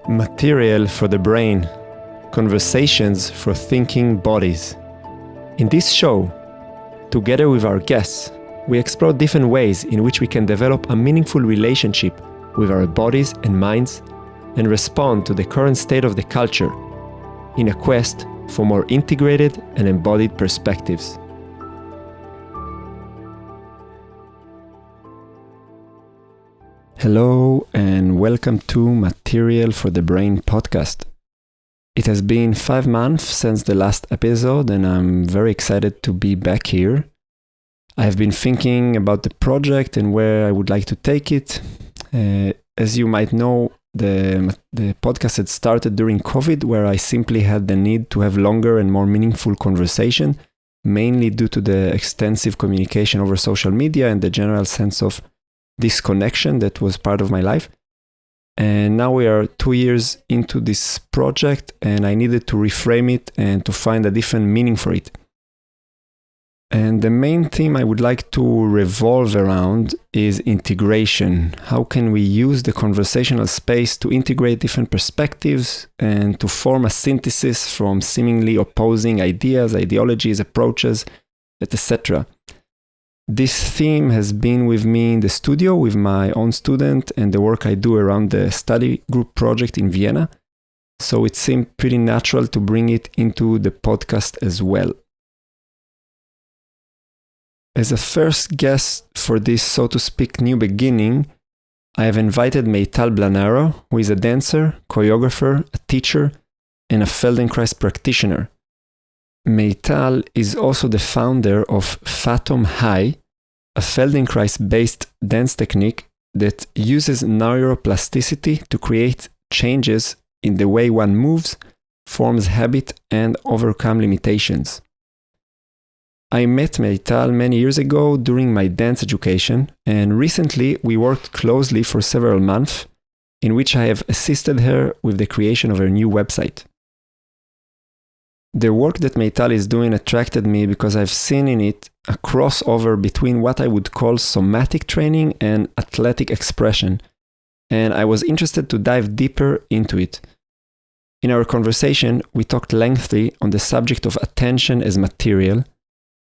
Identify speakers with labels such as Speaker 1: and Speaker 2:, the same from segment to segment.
Speaker 1: Material for the brain. Conversations for thinking bodies. In this show, together with our guests, we explore different ways in which we can develop a meaningful relationship with our bodies and minds and respond to the current state of the culture in a quest for more integrated and embodied perspectives. Hello and welcome to Material for the Brain podcast. It has been 5 months since the last episode and I'm very excited to be back here. I have been thinking about the project and where I would like to take it. As you might know, the podcast had started during COVID, where I simply had the need to have longer and more meaningful conversation, mainly due to the extensive communication over social media and the general sense of disconnection that was part of my life. And now we are 2 years into this project and I needed to reframe it and to find a different meaning for it. And the main theme I would like to revolve around is integration. How can we use the conversational space to integrate different perspectives and to form a synthesis from seemingly opposing ideas, ideologies, approaches, etc. This theme has been with me in the studio with my own student and the work I do around the study group project in Vienna. So it seemed pretty natural to bring it into the podcast as well. As a first guest for this, so to speak, new beginning, I have invited Meytal Blanaru, who is a dancer, choreographer, a teacher, and a Feldenkrais practitioner. Meytal is also the founder of Fathom High, a Feldenkrais-based dance technique that uses neuroplasticity to create changes in the way one moves, forms habit, and overcome limitations. I met Meytal many years ago during my dance education, and recently we worked closely for several months, in which I have assisted her with the creation of her new website. The work that Meytal is doing attracted me because I've seen in it a crossover between what I would call somatic training and athletic expression, and I was interested to dive deeper into it. In our conversation, we talked lengthily on the subject of attention as material.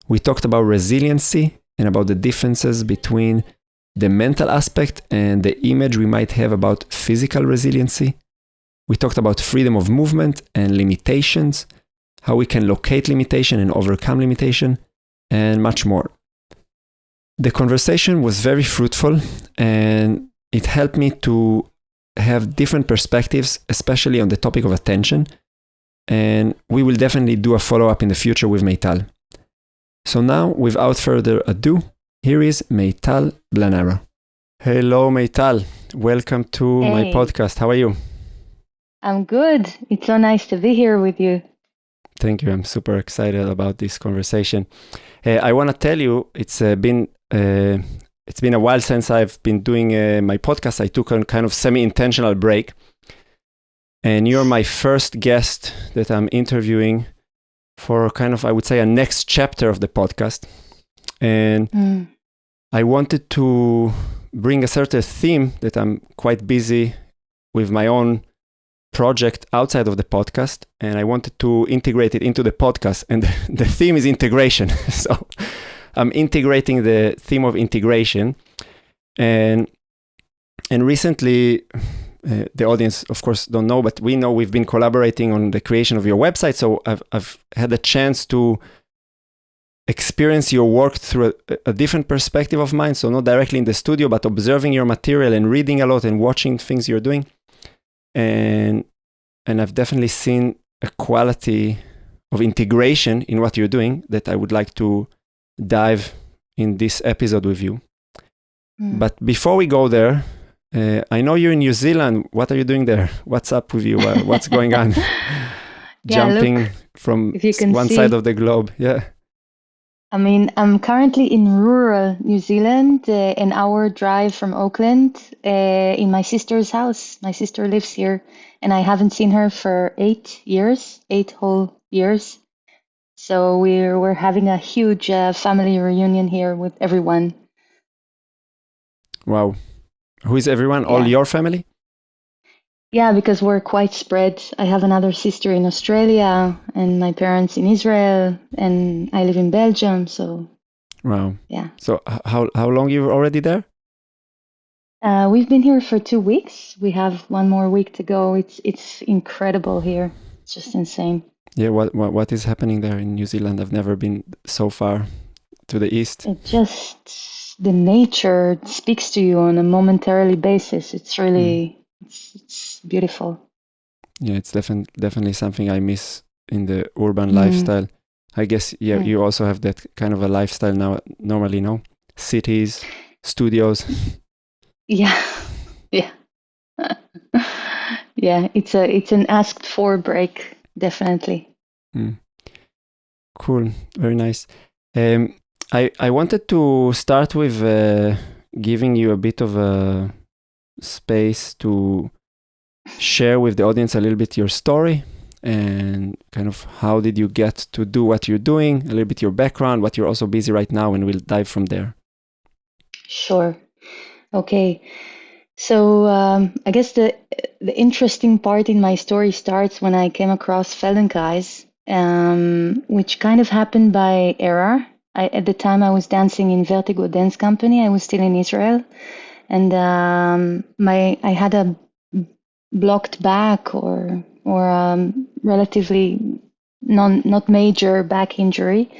Speaker 1: We talked about resiliency and about the differences between the mental aspect and the image we might have about physical resiliency. We talked about freedom of movement and limitations, how we can locate limitation and overcome limitation, and much more. The conversation was very fruitful and it helped me to have different perspectives, especially on the topic of attention. And we will definitely do a follow-up in the future with Meytal. So now, without further ado, here is Meytal Blanaru. Hello, Meytal. Welcome to my podcast. How are you?
Speaker 2: I'm good. It's so nice to be here with you.
Speaker 1: Thank you. I'm super excited about this conversation. I want to tell you, it's been a while since I've been doing my podcast. I took a kind of semi-intentional break, and you're my first guest that I'm interviewing for kind of, I would say, a next chapter of the podcast. And I wanted to bring a certain theme that I'm quite busy with my own project outside of the podcast, and I wanted to integrate it into the podcast. And the theme is integration. So I'm integrating the theme of integration. And recently, the audience, of course, don't know, but we know we've been collaborating on the creation of your website. So I've had a chance to experience your work through a different perspective of mine. So not directly in the studio, but observing your material and reading a lot and watching things you're doing. And I've definitely seen a quality of integration in what you're doing that I would like to dive in this episode with you. But before we go there, I know you're in New Zealand. What are you doing there? What's up with you? What's going on? Jumping from one side of the globe. Yeah.
Speaker 2: I mean, I'm currently in rural New Zealand, an hour drive from Auckland, in my sister's house. My sister lives here, and I haven't seen her for 8 whole years. So we're having a huge family reunion here with everyone.
Speaker 1: Wow. Who is everyone? All your family?
Speaker 2: Yeah, because we're quite spread. I have another sister in Australia and my parents in Israel, and I live in Belgium. So,
Speaker 1: Wow.
Speaker 2: yeah.
Speaker 1: So how long you're already there?
Speaker 2: We've been here for 2 weeks. We have one more week to go. It's incredible here. It's just insane.
Speaker 1: Yeah, what is happening there in New Zealand? I've never been so far to the east.
Speaker 2: It just the nature speaks to you on a momentarily basis. It's really it's beautiful.
Speaker 1: Yeah, it's definitely something I miss in the urban
Speaker 2: Mm,
Speaker 1: lifestyle. I guess yeah,
Speaker 2: yeah.
Speaker 1: you also have that kind of a lifestyle now normally, no? Cities, studios.
Speaker 2: Yeah. Yeah. Yeah, it's an asked for break, definitely.
Speaker 1: Mm, cool, very nice. Um, I wanted to start with giving you a bit of a space to share with the audience a little bit your story and kind of how did you get to do what you're doing, a little bit your background, what you're also busy right now, and we'll dive from there.
Speaker 2: Sure. Okay. So I guess the interesting part in my story starts when I came across Feldenkrais, which kind of happened by error. At the time, I was dancing in Vertigo Dance Company. I was still in Israel, and I had a blocked back or relatively not major back injury,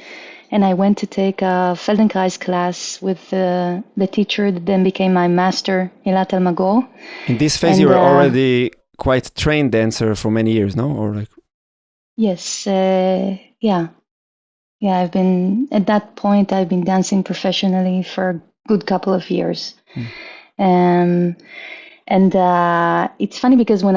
Speaker 2: and I went to take a Feldenkrais class with the teacher that then became my master, Meytal.
Speaker 1: In this phase, you
Speaker 2: And
Speaker 1: were already quite trained dancer for many years, no? Or like,
Speaker 2: yes, yeah, I've been at that point. I've been dancing professionally for a good couple of years.
Speaker 1: mm.
Speaker 2: Um, and it's funny because when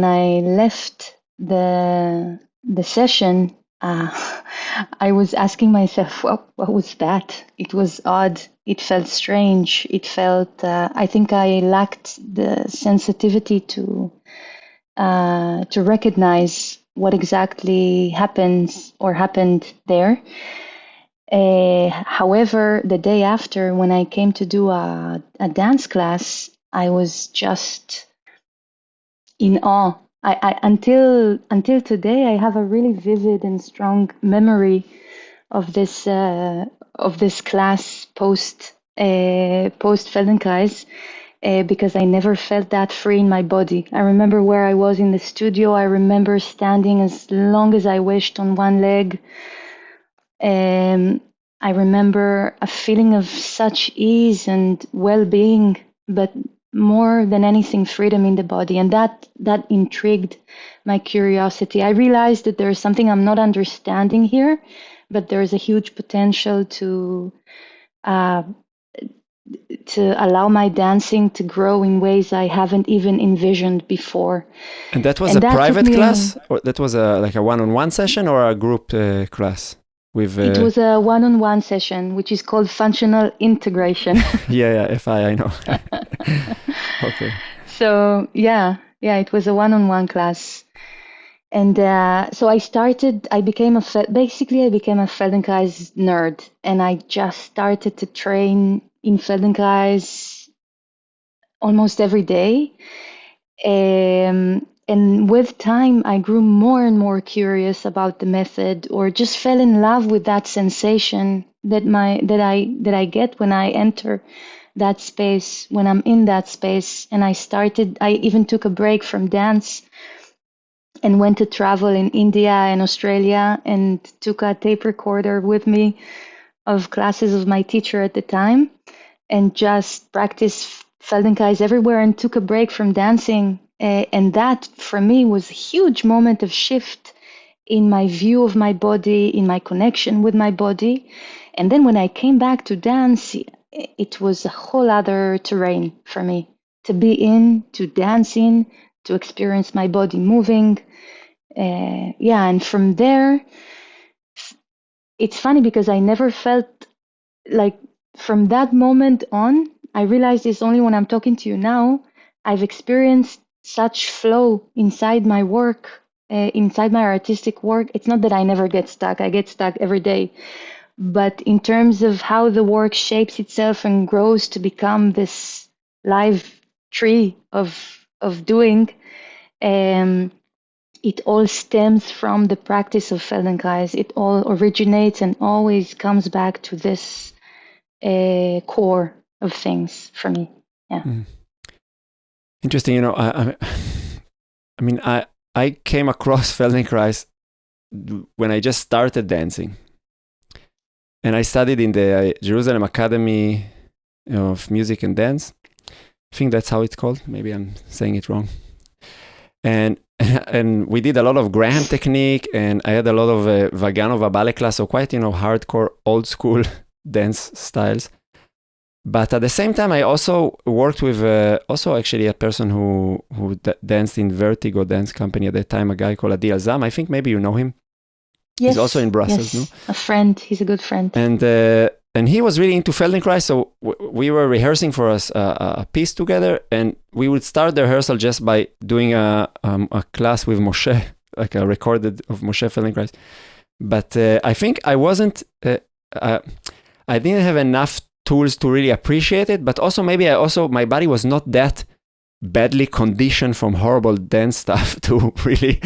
Speaker 2: I left the session, I was asking myself, what was that? It was odd. It felt strange. It felt. I think I lacked the sensitivity to recognize what exactly happens or happened there. However, the day after, when I came to do a dance class, I was just in awe. Until today, I have a really vivid and strong memory of this class post Feldenkrais, because I never felt that free in my body. I remember where I was in the studio. I remember standing as long as I wished on one leg. I remember a feeling of such ease and well-being, but more than anything, freedom in the body, and that intrigued my curiosity. I realized that there is something I'm not understanding here, but there is a huge potential uh, to allow my dancing to grow in ways I haven't even envisioned before.
Speaker 1: And that was a
Speaker 2: And that took
Speaker 1: private
Speaker 2: me.
Speaker 1: class, or that was a like a one-on-one session or a group class with?
Speaker 2: It was a one-on-one session, which is called functional integration.
Speaker 1: Yeah, FI, I know. Okay.
Speaker 2: So yeah, it was a one-on-one class. And so I became basically I became a Feldenkrais nerd, and I just started to train in Feldenkrais almost every day. And with time, I grew more and more curious about the method, or just fell in love with that sensation that I get when I enter that space, when I'm in that space. And I even took a break from dance and went to travel in India and Australia, and took a tape recorder with me of classes of my teacher at the time, and just practiced Feldenkrais everywhere, and took a break from dancing. And that for me was a huge moment of shift in my view of my body, in my connection with my body. And then when I came back to dance, it was a whole other terrain for me to be in, to dance in, to experience my body moving. Yeah, and from there, it's funny because I never felt like, from that moment on, I realized it's only when I'm talking to you now, I've experienced such flow inside my work, inside my artistic work. It's not that I never get stuck, I get stuck every day. But in terms of how the work shapes itself and grows to become this live tree of doing, It all stems from the practice of Feldenkrais. It all originates and always comes back to this core of things for me. Yeah.
Speaker 1: Interesting. You know, I mean, I came across Feldenkrais when I just started dancing, and I studied in the Jerusalem Academy of Music and Dance. I think that's how it's called. Maybe I'm saying it wrong. And we did a lot of Graham technique, and I had a lot of Vaganova ballet class, so quite, you know, hardcore, old school dance styles. But at the same time, I also worked with also actually a person who danced in Vertigo Dance Company at that time, a guy called Adi Alzam. I think maybe you know him.
Speaker 2: Yes,
Speaker 1: he's also in Brussels,
Speaker 2: yes, no? A friend. He's a good friend.
Speaker 1: And he was really into Feldenkrais, so we were rehearsing for us a piece together, and we would start the rehearsal just by doing a class with Moshe, like a recorded of Moshe Feldenkrais. But I think I wasn't, I didn't have enough tools to really appreciate it, but also maybe my body was not that badly conditioned from horrible dance stuff to really,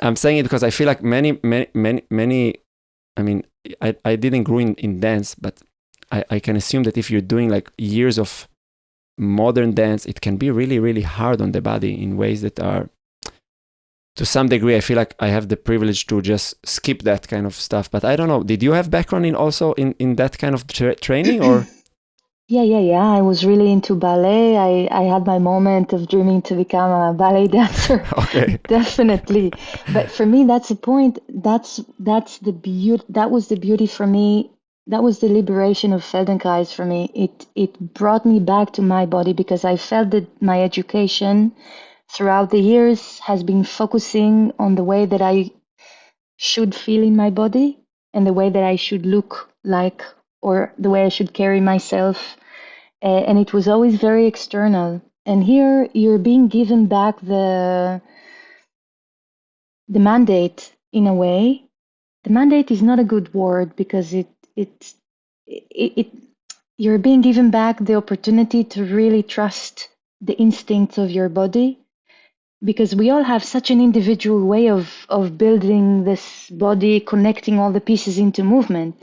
Speaker 1: I'm saying it because I feel like many, I mean, I didn't grow in dance, but I can assume that if you're doing like years of modern dance, it can be really, really hard on the body in ways that are, to some degree, I feel like I have the privilege to just skip that kind of stuff. But I don't know, did you have background in that kind of training or?
Speaker 2: Yeah. I was really into ballet. I had my moment of dreaming to become a ballet dancer.
Speaker 1: Okay.
Speaker 2: Definitely. But for me, that's the point. That's the beauty. That was the beauty for me. That was the liberation of Feldenkrais for me. It brought me back to my body because I felt that my education throughout the years has been focusing on the way that I should feel in my body and the way that I should look like, or the way I should carry myself. And it was always very external. And here you're being given back the mandate in a way. The mandate is not a good word because you're being given back the opportunity to really trust the instincts of your body, because we all have such an individual way of building this body, connecting all the pieces into movement.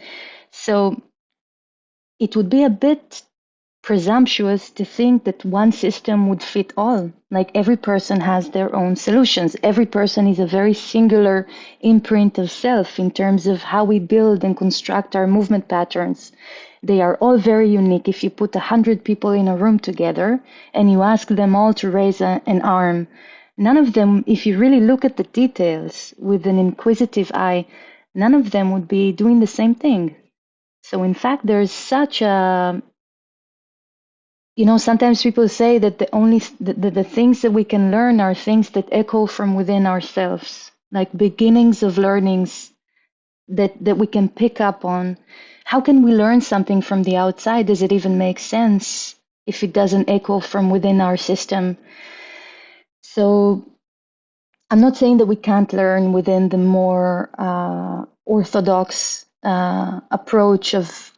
Speaker 2: So it would be a bit presumptuous to think that one system would fit all. Like every person has their own solutions. Every person is a very singular imprint of self in terms of how we build and construct our movement patterns. They are all very unique. If you put 100 people in a room together and you ask them all to raise an arm, none of them, if you really look at the details with an inquisitive eye, none of them would be doing the same thing. So in fact, there's such a, sometimes people say that the things that we can learn are things that echo from within ourselves, like beginnings of learnings that we can pick up on. How can we learn something from the outside? Does it even make sense if it doesn't echo from within our system? So I'm not saying that we can't learn within the more orthodox approach of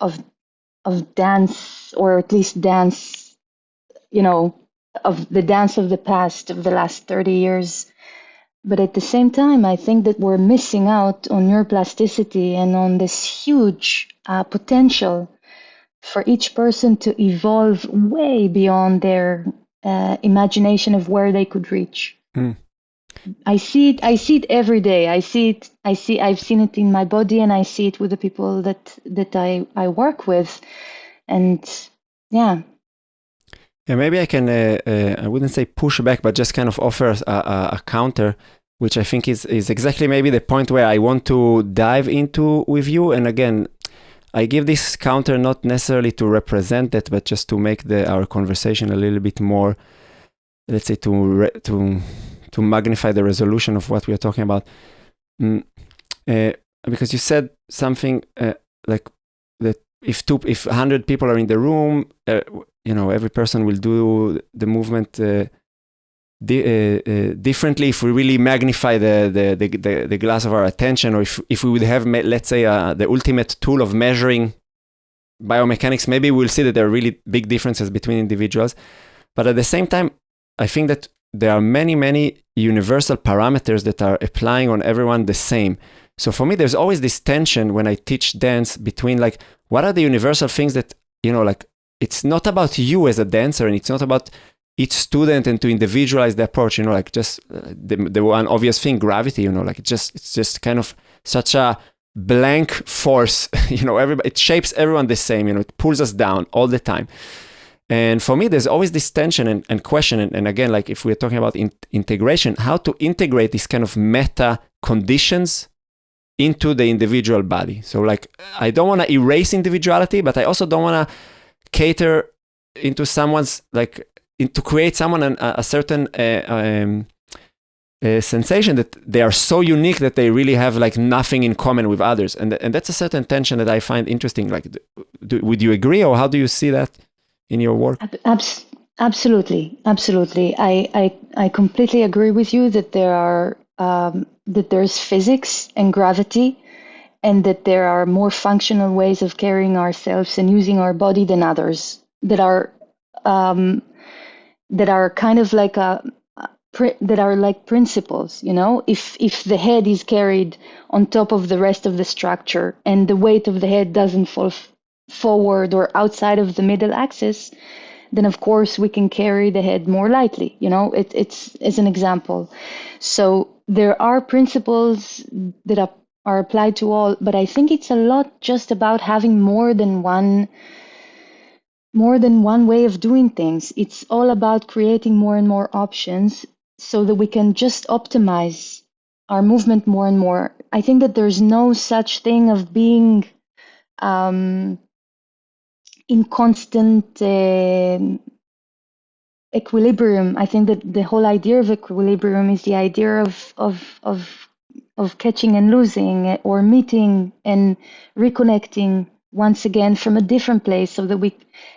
Speaker 2: dance, or at least dance, of the dance of the past, of the last 30 years. But at the same time, I think that we're missing out on neuroplasticity and on this huge potential for each person to evolve way beyond their imagination of where they could reach. I see it every day. I've seen it in my body, and I see it with the people that I work with. And yeah.
Speaker 1: Yeah, maybe I can, I wouldn't say push back, but just kind of offer a counter, which I think is exactly maybe the point where I want to dive into with you. And again, I give this counter not necessarily to represent that, but just to make our conversation a little bit more, let's say, to magnify the resolution of what we are talking about. Because you said something like that if 100 people are in the room, every person will do the movement differently. If we really magnify the glass of our attention, or if we would have, let's say, the ultimate tool of measuring biomechanics, maybe we'll see that there are really big differences between individuals. But at the same time, I think that there are many universal parameters that are applying on everyone the same. So for me, there's always this tension when I teach dance between like, what are the universal things that, like, it's not about you as a dancer, and it's not about each student and to individualize the approach, like just the one obvious thing, gravity, like it's just kind of such a blank force, everybody, it shapes everyone the same, it pulls us down all the time. And for me, there's always this tension and question. And again, like if we're talking about integration, how to integrate these kind of meta conditions into the individual body. So like, I don't want to erase individuality, but I also don't want to cater into someone's, like, to create someone a certain sensation that they are so unique that they really have like nothing in common with others. And that's a certain tension that I find interesting. Like, would you agree, or how do you see that in your work?
Speaker 2: Absolutely. I completely agree with you that that there's physics and gravity, and that there are more functional ways of carrying ourselves and using our body than others that are kind of like that are like principles. If the head is carried on top of the rest of the structure and the weight of the head doesn't fall forward or outside of the middle axis, then of course we can carry the head more lightly. It's as an example. So there are principles that are applied to all, but I think it's a lot just about having more than one way of doing things. It's all about creating more and more options so that we can just optimize our movement more and more. I think that there's no such thing of being in constant equilibrium. I think that the whole idea of equilibrium is the idea of catching and losing, or meeting and reconnecting once again from a different place, so that we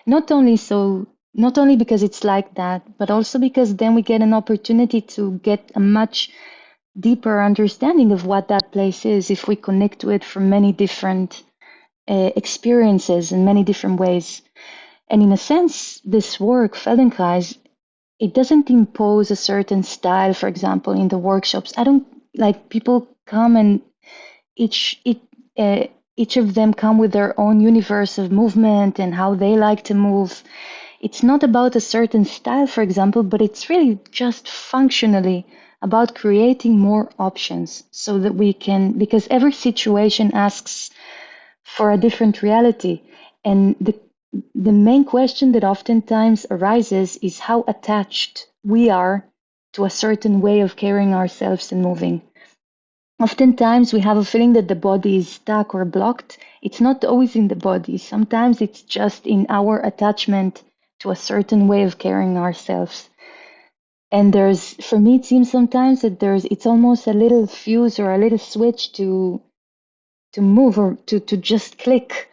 Speaker 2: not only because it's like that, but also because then we get an opportunity to get a much deeper understanding of what that place is if we connect to it from many different experiences in many different ways. And in a sense, this work, Feldenkrais, it doesn't impose a certain style. For example, in the workshops, I don't like people come and each of them come with their own universe of movement and how they like to move. It's not about a certain style, for example, but it's really just functionally about creating more options so that we can, because every situation asks for a different reality. And the main question that oftentimes arises is how attached we are to a certain way of carrying ourselves and moving. Oftentimes we have a feeling that the body is stuck or blocked. It's not always in the body. Sometimes it's just in our attachment to a certain way of carrying ourselves. And for me, it seems sometimes that it's almost a little fuse or a little switch to move or to just click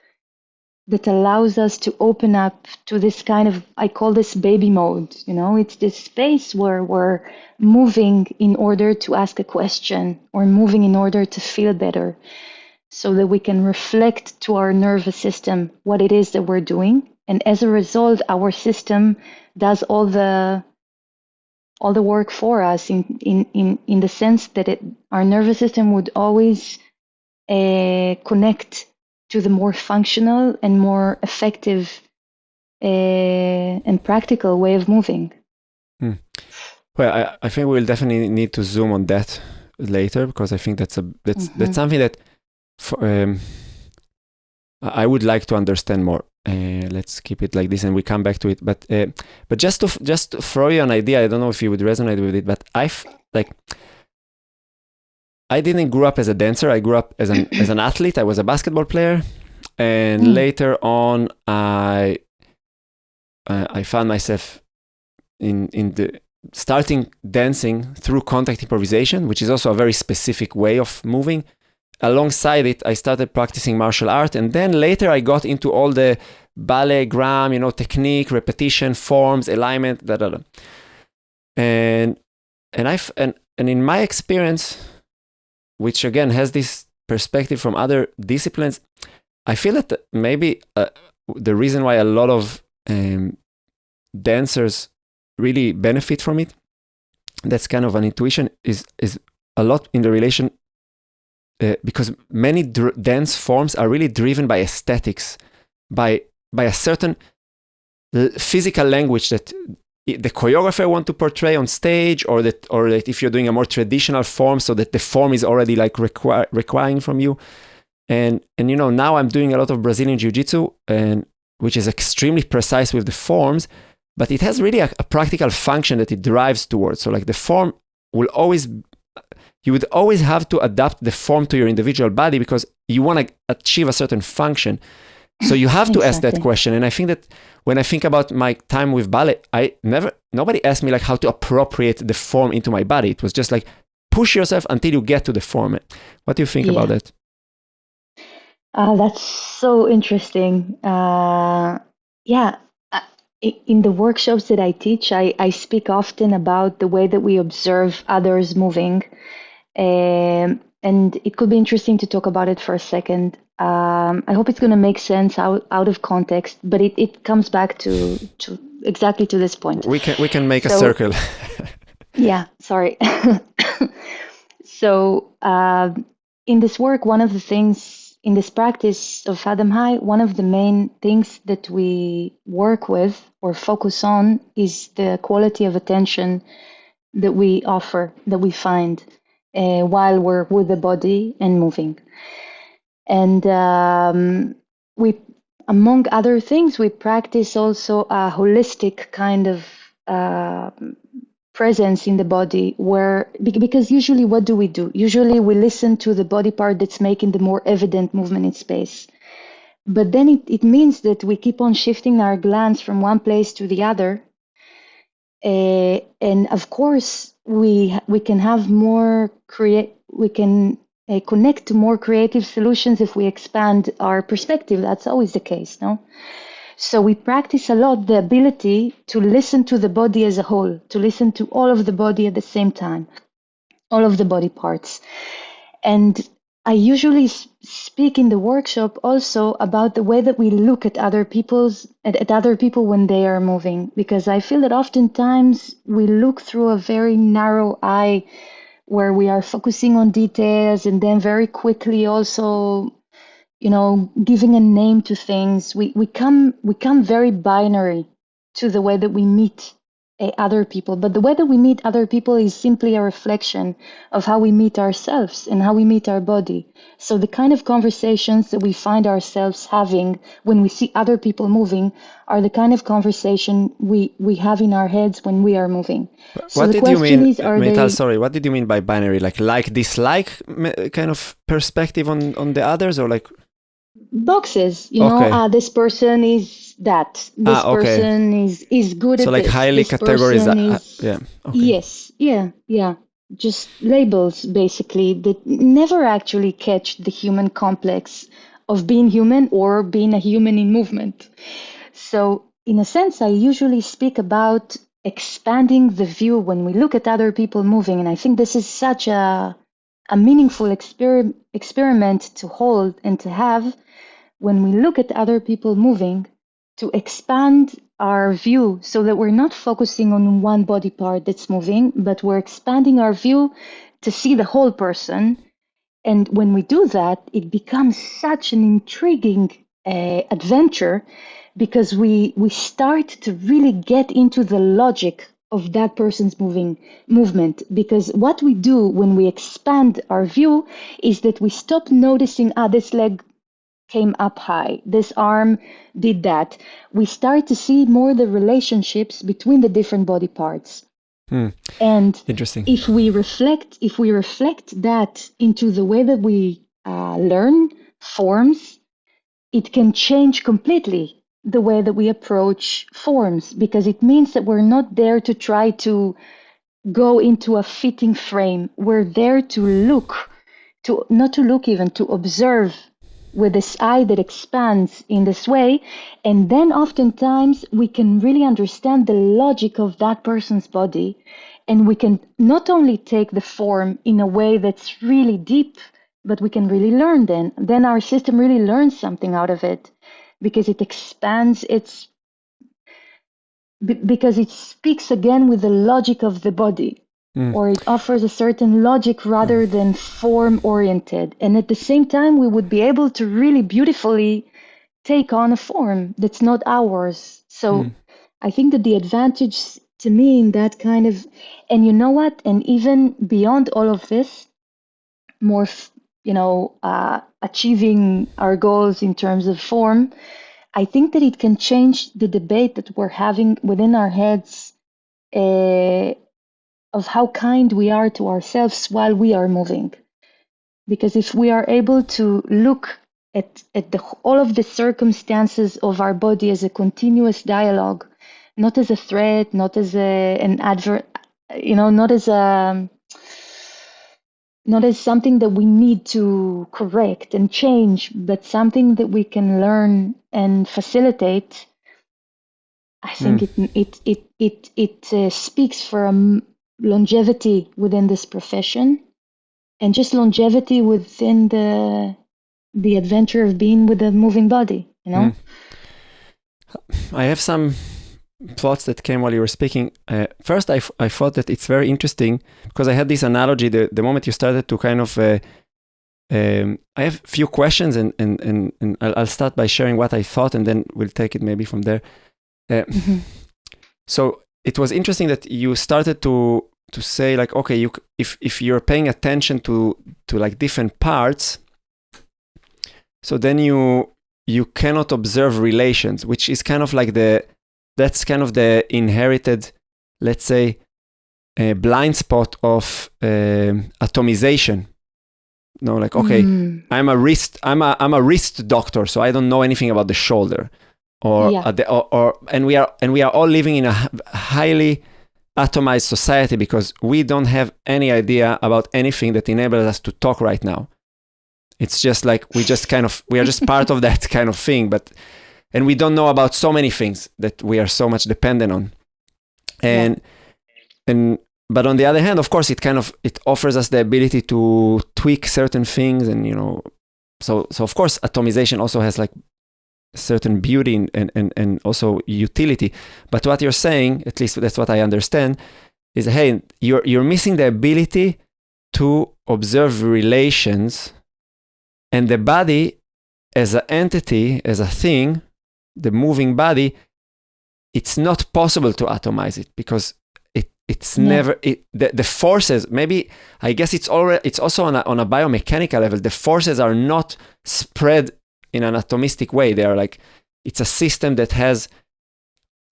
Speaker 2: that allows us to open up to this kind of, I call this baby mode. It's this space where we're moving in order to ask a question, or moving in order to feel better, so that we can reflect to our nervous system what it is that we're doing. And as a result, our system does all the work for us in the sense that our nervous system would always connect to the more functional and more effective and practical way of moving.
Speaker 1: Well, I think we'll definitely need to zoom on that later, because I think that's something that I would like to understand more. Let's keep it like this, and we come back to it. But just to throw you an idea, I don't know if you would resonate with it, but I didn't grow up as a dancer. I grew up as an athlete. I was a basketball player, and later on, I found myself in the starting dancing through contact improvisation, which is also a very specific way of moving. Alongside it, I started practicing martial art, and then later I got into all the ballet, gram, technique, repetition, forms, alignment, and in my experience, which again has this perspective from other disciplines, I feel that maybe the reason why a lot of dancers really benefit from it that's kind of an intuition, is a lot in the relation, because many dance forms are really driven by aesthetics, by a certain physical language that the choreographer want to portray on stage, or that if you're doing a more traditional form, so that the form is already like requiring from you. And now I'm doing a lot of Brazilian Jiu-Jitsu, and which is extremely precise with the forms, but it has really a practical function that it drives towards. So like the form will always, you would always have to adapt the form to your individual body, because you want to achieve a certain function. So you have to ask that question. And I think that when I think about my time with ballet, nobody asked me like how to appropriate the form into my body. It was just like, push yourself until you get to the form. What do you think about that?
Speaker 2: That's so interesting. In the workshops that I teach, I speak often about the way that we observe others moving. And it could be interesting to talk about it for a second. I hope it's going to make sense out of context, but it comes back to exactly to this point.
Speaker 1: We can make a circle.
Speaker 2: Yeah, sorry. So in this work, one of the things, in this practice of Fathom High, one of the main things that we work with or focus on is the quality of attention that we offer, that we find while we're with the body and moving. And we, among other things, we practice also a holistic kind of presence in the body, where, because usually what do? Usually we listen to the body part that's making the more evident movement in space. But then it means that we keep on shifting our glance from one place to the other. And of course, we can have more we can connect to more creative solutions if we expand our perspective. That's always the case, no? So we practice a lot the ability to listen to the body as a whole, to listen to all of the body at the same time, all of the body parts. And I usually speak in the workshop also about the way that we look at other people when they are moving, because I feel that oftentimes we look through a very narrow eye, where we are focusing on details and then very quickly also, giving a name to things. We come very binary to the way that we meet other people. But the way that we meet other people is simply a reflection of how we meet ourselves and how we meet our body. So the kind of conversations that we find ourselves having when we see other people moving are the kind of conversation we have in our heads when we are moving. So
Speaker 1: what
Speaker 2: the
Speaker 1: did you mean,
Speaker 2: Meytal,
Speaker 1: sorry, what did you mean by binary? Like dislike kind of perspective on the others, or like
Speaker 2: boxes,
Speaker 1: okay.
Speaker 2: This person is that, this person is good
Speaker 1: so
Speaker 2: at
Speaker 1: like
Speaker 2: this,
Speaker 1: highly
Speaker 2: this
Speaker 1: categories
Speaker 2: person is
Speaker 1: yeah, okay.
Speaker 2: Yes, yeah, just labels basically that never actually catch the human complex of being human or being a human in movement. So in a sense, I usually speak about expanding the view when we look at other people moving, and I think this is such a meaningful experiment to hold and to have when we look at other people moving, to expand our view so that we're not focusing on one body part that's moving, but we're expanding our view to see the whole person. And when we do that, it becomes such an intriguing adventure, because we start to really get into the logic of that person's movement. Because what we do when we expand our view is that we stop noticing, this leg came up high, this arm did that. We start to see more the relationships between the different body parts. And
Speaker 1: interesting.
Speaker 2: if we reflect that into the way that we learn forms, it can change completely the way that we approach forms, because it means that we're not there to try to go into a fitting frame. We're there to look, to observe with this eye that expands in this way. And then oftentimes we can really understand the logic of that person's body. And we can not only take the form in a way that's really deep, but we can really learn then. Then our system really learns something out of it, because it expands because it speaks again with the logic of the body. or it offers a certain logic rather than form oriented. And at the same time, we would be able to really beautifully take on a form that's not ours. So I think that the advantage to me in that kind of, and you know what, and even beyond all of this, more, achieving our goals in terms of form, I think that it can change the debate that we're having within our heads of how kind we are to ourselves while we are moving. Because if we are able to look at all of the circumstances of our body as a continuous dialogue, not as a threat, not as an advert, not as something that we need to correct and change, but something that we can learn and facilitate. I think it speaks for longevity within this profession, and just longevity within the adventure of being with a moving body.
Speaker 1: I have some thoughts that came while you were speaking. First, I thought that it's very interesting because I had this analogy the moment you started to kind of. I have a few questions, and I'll start by sharing what I thought, and then we'll take it maybe from there. So it was interesting that you started to say like, okay, if you're paying attention to like different parts, so then you cannot observe relations, which is kind of like that's kind of the inherited, let's say, blind spot of atomization. No, like, okay, I'm a wrist doctor, so I don't know anything about the shoulder, and we are all living in a highly atomized society because we don't have any idea about anything that enables us to talk right now. It's just like we are just part of that kind of thing, and we don't know about so many things that we are so much dependent on. But on the other hand, of course, it offers us the ability to tweak certain things, and so of course, atomization also has like certain beauty and also utility. But what you're saying, at least that's what I understand, is hey, you're missing the ability to observe relations, and the body as an entity, as a thing, the moving body, it's not possible to atomize it because it's never the forces. Maybe I guess it's also on a biomechanical level. The forces are not spread in an atomistic way. They are like, it's a system that has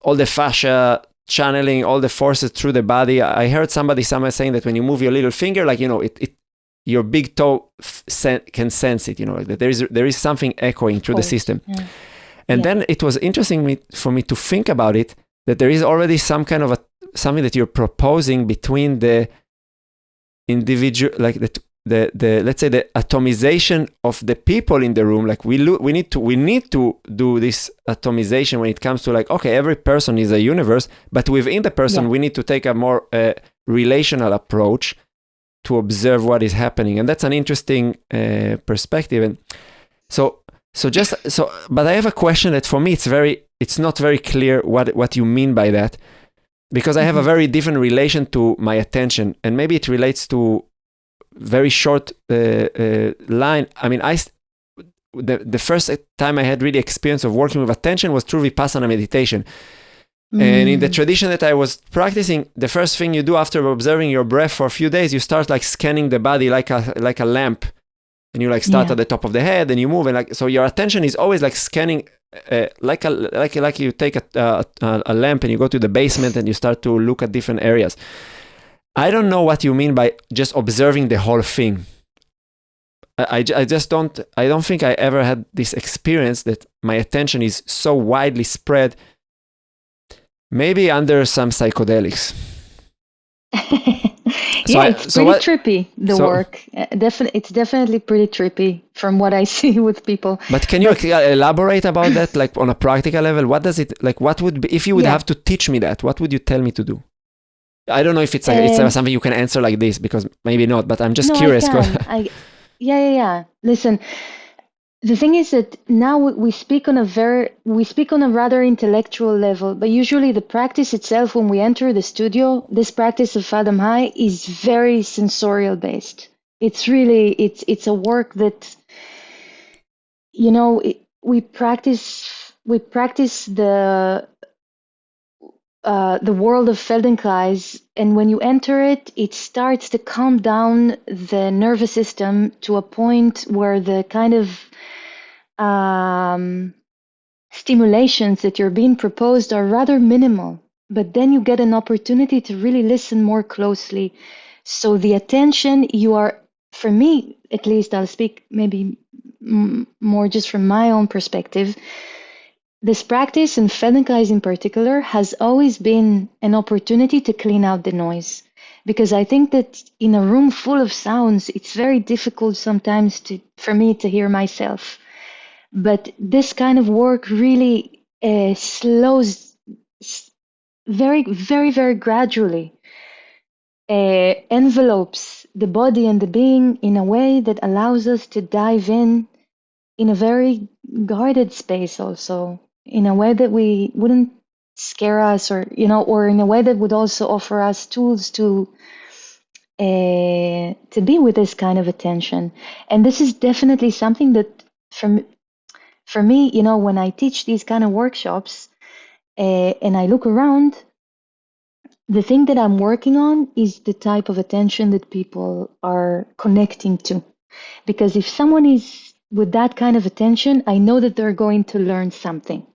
Speaker 1: all the fascia channeling all the forces through the body. I heard somebody somewhere saying that when you move your little finger, like your big toe can sense it. That there is something echoing through the system. And then it was interesting for me to think about it, that there is already some kind of something that you're proposing between the individual, like the let's say the atomization of the people in the room. Like we need to do this atomization when it comes to like, okay, every person is a universe, but within the person we need to take a more relational approach to observe what is happening, and that's an interesting perspective. And but I have a question that for me it's not very clear what you mean by that, because I have a very different relation to my attention, and maybe it relates to very short line. I mean, the first time I had really experience of working with attention was through Vipassana meditation. And in the tradition that I was practicing, the first thing you do after observing your breath for a few days, you start like scanning the body like a lamp, and you like start at the top of the head and you move, and like so your attention is always like scanning like you take a lamp and you go to the basement and you start to look at different areas. I don't know what you mean by just observing the whole thing. I don't think I ever had this experience that my attention is so widely spread. Maybe under some psychedelics.
Speaker 2: It's pretty trippy, the work. It's definitely pretty trippy from what I see with people.
Speaker 1: But can you elaborate about that, like on a practical level? What does it, like, what would be, if you would have to teach me that, what would you tell me to do? I don't know if it's something you can answer like this, because maybe not, but I'm just curious.
Speaker 2: Yeah. Listen, The thing is that now we speak on a rather intellectual level, but usually the practice itself, when we enter the studio, this practice of Fathom High is very sensorial based. It's really, it's a work that, we practice the world of Feldenkrais, and when you enter it, it starts to calm down the nervous system to a point where the kind of stimulations that you're being proposed are rather minimal, but then you get an opportunity to really listen more closely. So the attention you are, for me at least, I'll speak maybe more just from my own perspective. This practice, and Feldenkrais in particular, has always been an opportunity to clean out the noise. Because I think that in a room full of sounds, it's very difficult sometimes for me to hear myself. But this kind of work really slows very, very, very gradually, envelopes the body and the being in a way that allows us to dive in a very guarded space also, in a way that we wouldn't scare us, or in a way that would also offer us tools to be with this kind of attention. And this is definitely something that for me, when I teach these kind of workshops, and I look around, the thing that I'm working on is the type of attention that people are connecting to. Because if someone is with that kind of attention, I know that they're going to learn something.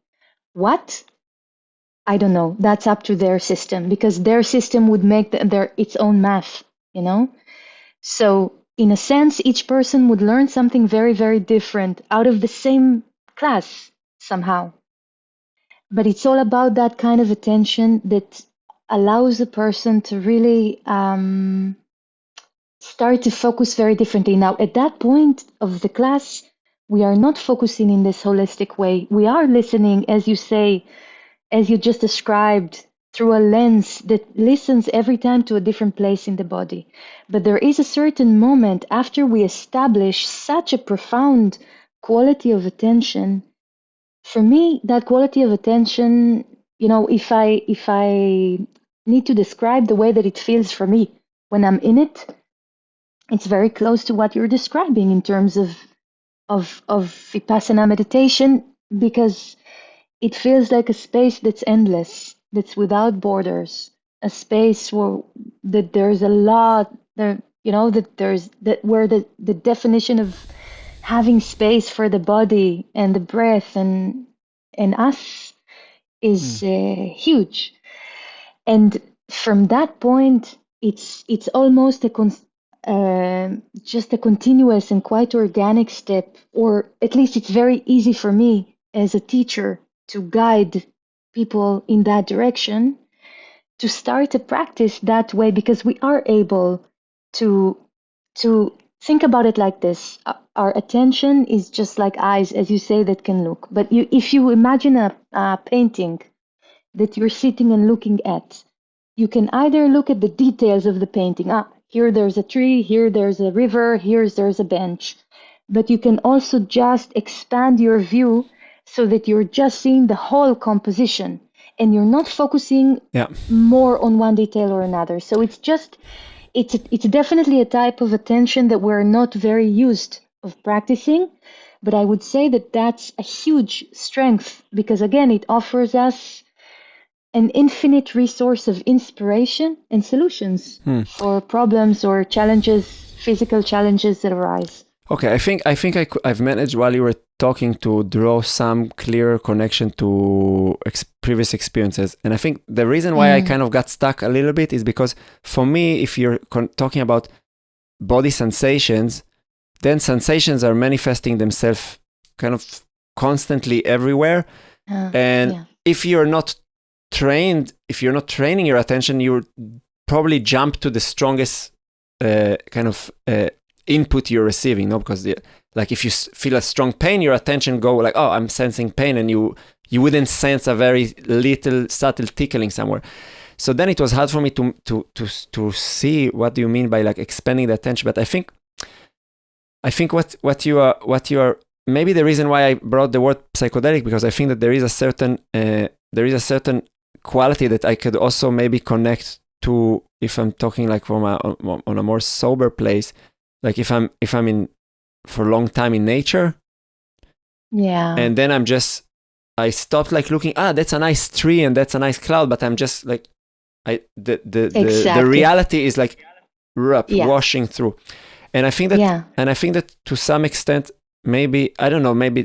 Speaker 2: What? I don't know. That's up to their system, because their system would make its own math, So in a sense, each person would learn something very, very different out of the same class somehow. But it's all about that kind of attention that allows a person to really start to focus very differently. Now, at that point of the class, we are not focusing in this holistic way. We are listening, as you say, as you just described, through a lens that listens every time to a different place in the body. But there is a certain moment after we establish such a profound quality of attention. For me, that quality of attention, if I need to describe the way that it feels for me when I'm in it, it's very close to what you're describing in terms of Vipassana meditation, because it feels like a space that's endless, that's without borders, a space that there's a lot there, where the definition of having space for the body and the breath and us is huge. And from that point, it's almost just a continuous and quite organic step, or at least it's very easy for me as a teacher to guide people in that direction, to start to practice that way, because we are able to think about it like this. Our attention is just like eyes, as you say, that can look. But if you imagine a painting that you're sitting and looking at, you can either look at the details of the painting. Here there's a tree, here there's a river, there's a bench. But you can also just expand your view so that you're just seeing the whole composition and you're not focusing more on one detail or another. So it's definitely a type of attention that we're not very used of practicing. But I would say that that's a huge strength, because again, it offers us an infinite resource of inspiration and solutions for problems or challenges, physical challenges that arise.
Speaker 1: Okay, I've managed, while you were talking, to draw some clear connection to previous experiences. And I think the reason why I kind of got stuck a little bit is because for me, if you're talking about body sensations, then sensations are manifesting themselves kind of constantly everywhere. If you're not training your attention, you probably jump to the strongest input you're receiving, because like if you feel a strong pain, your attention go like, oh, I'm sensing pain, and you wouldn't sense a very little subtle tickling somewhere. So then it was hard for me to see what do you mean by like expanding the attention. But I think what you are maybe the reason why I brought the word psychedelic, because I think that there is a certain quality that I could also maybe connect to if I'm talking like from on a more sober place, like if I'm in for a long time in nature, and then I stopped like looking, that's a nice tree and that's a nice cloud, but I'm just like the reality is like washing through, and I think that to some extent, maybe I don't know, maybe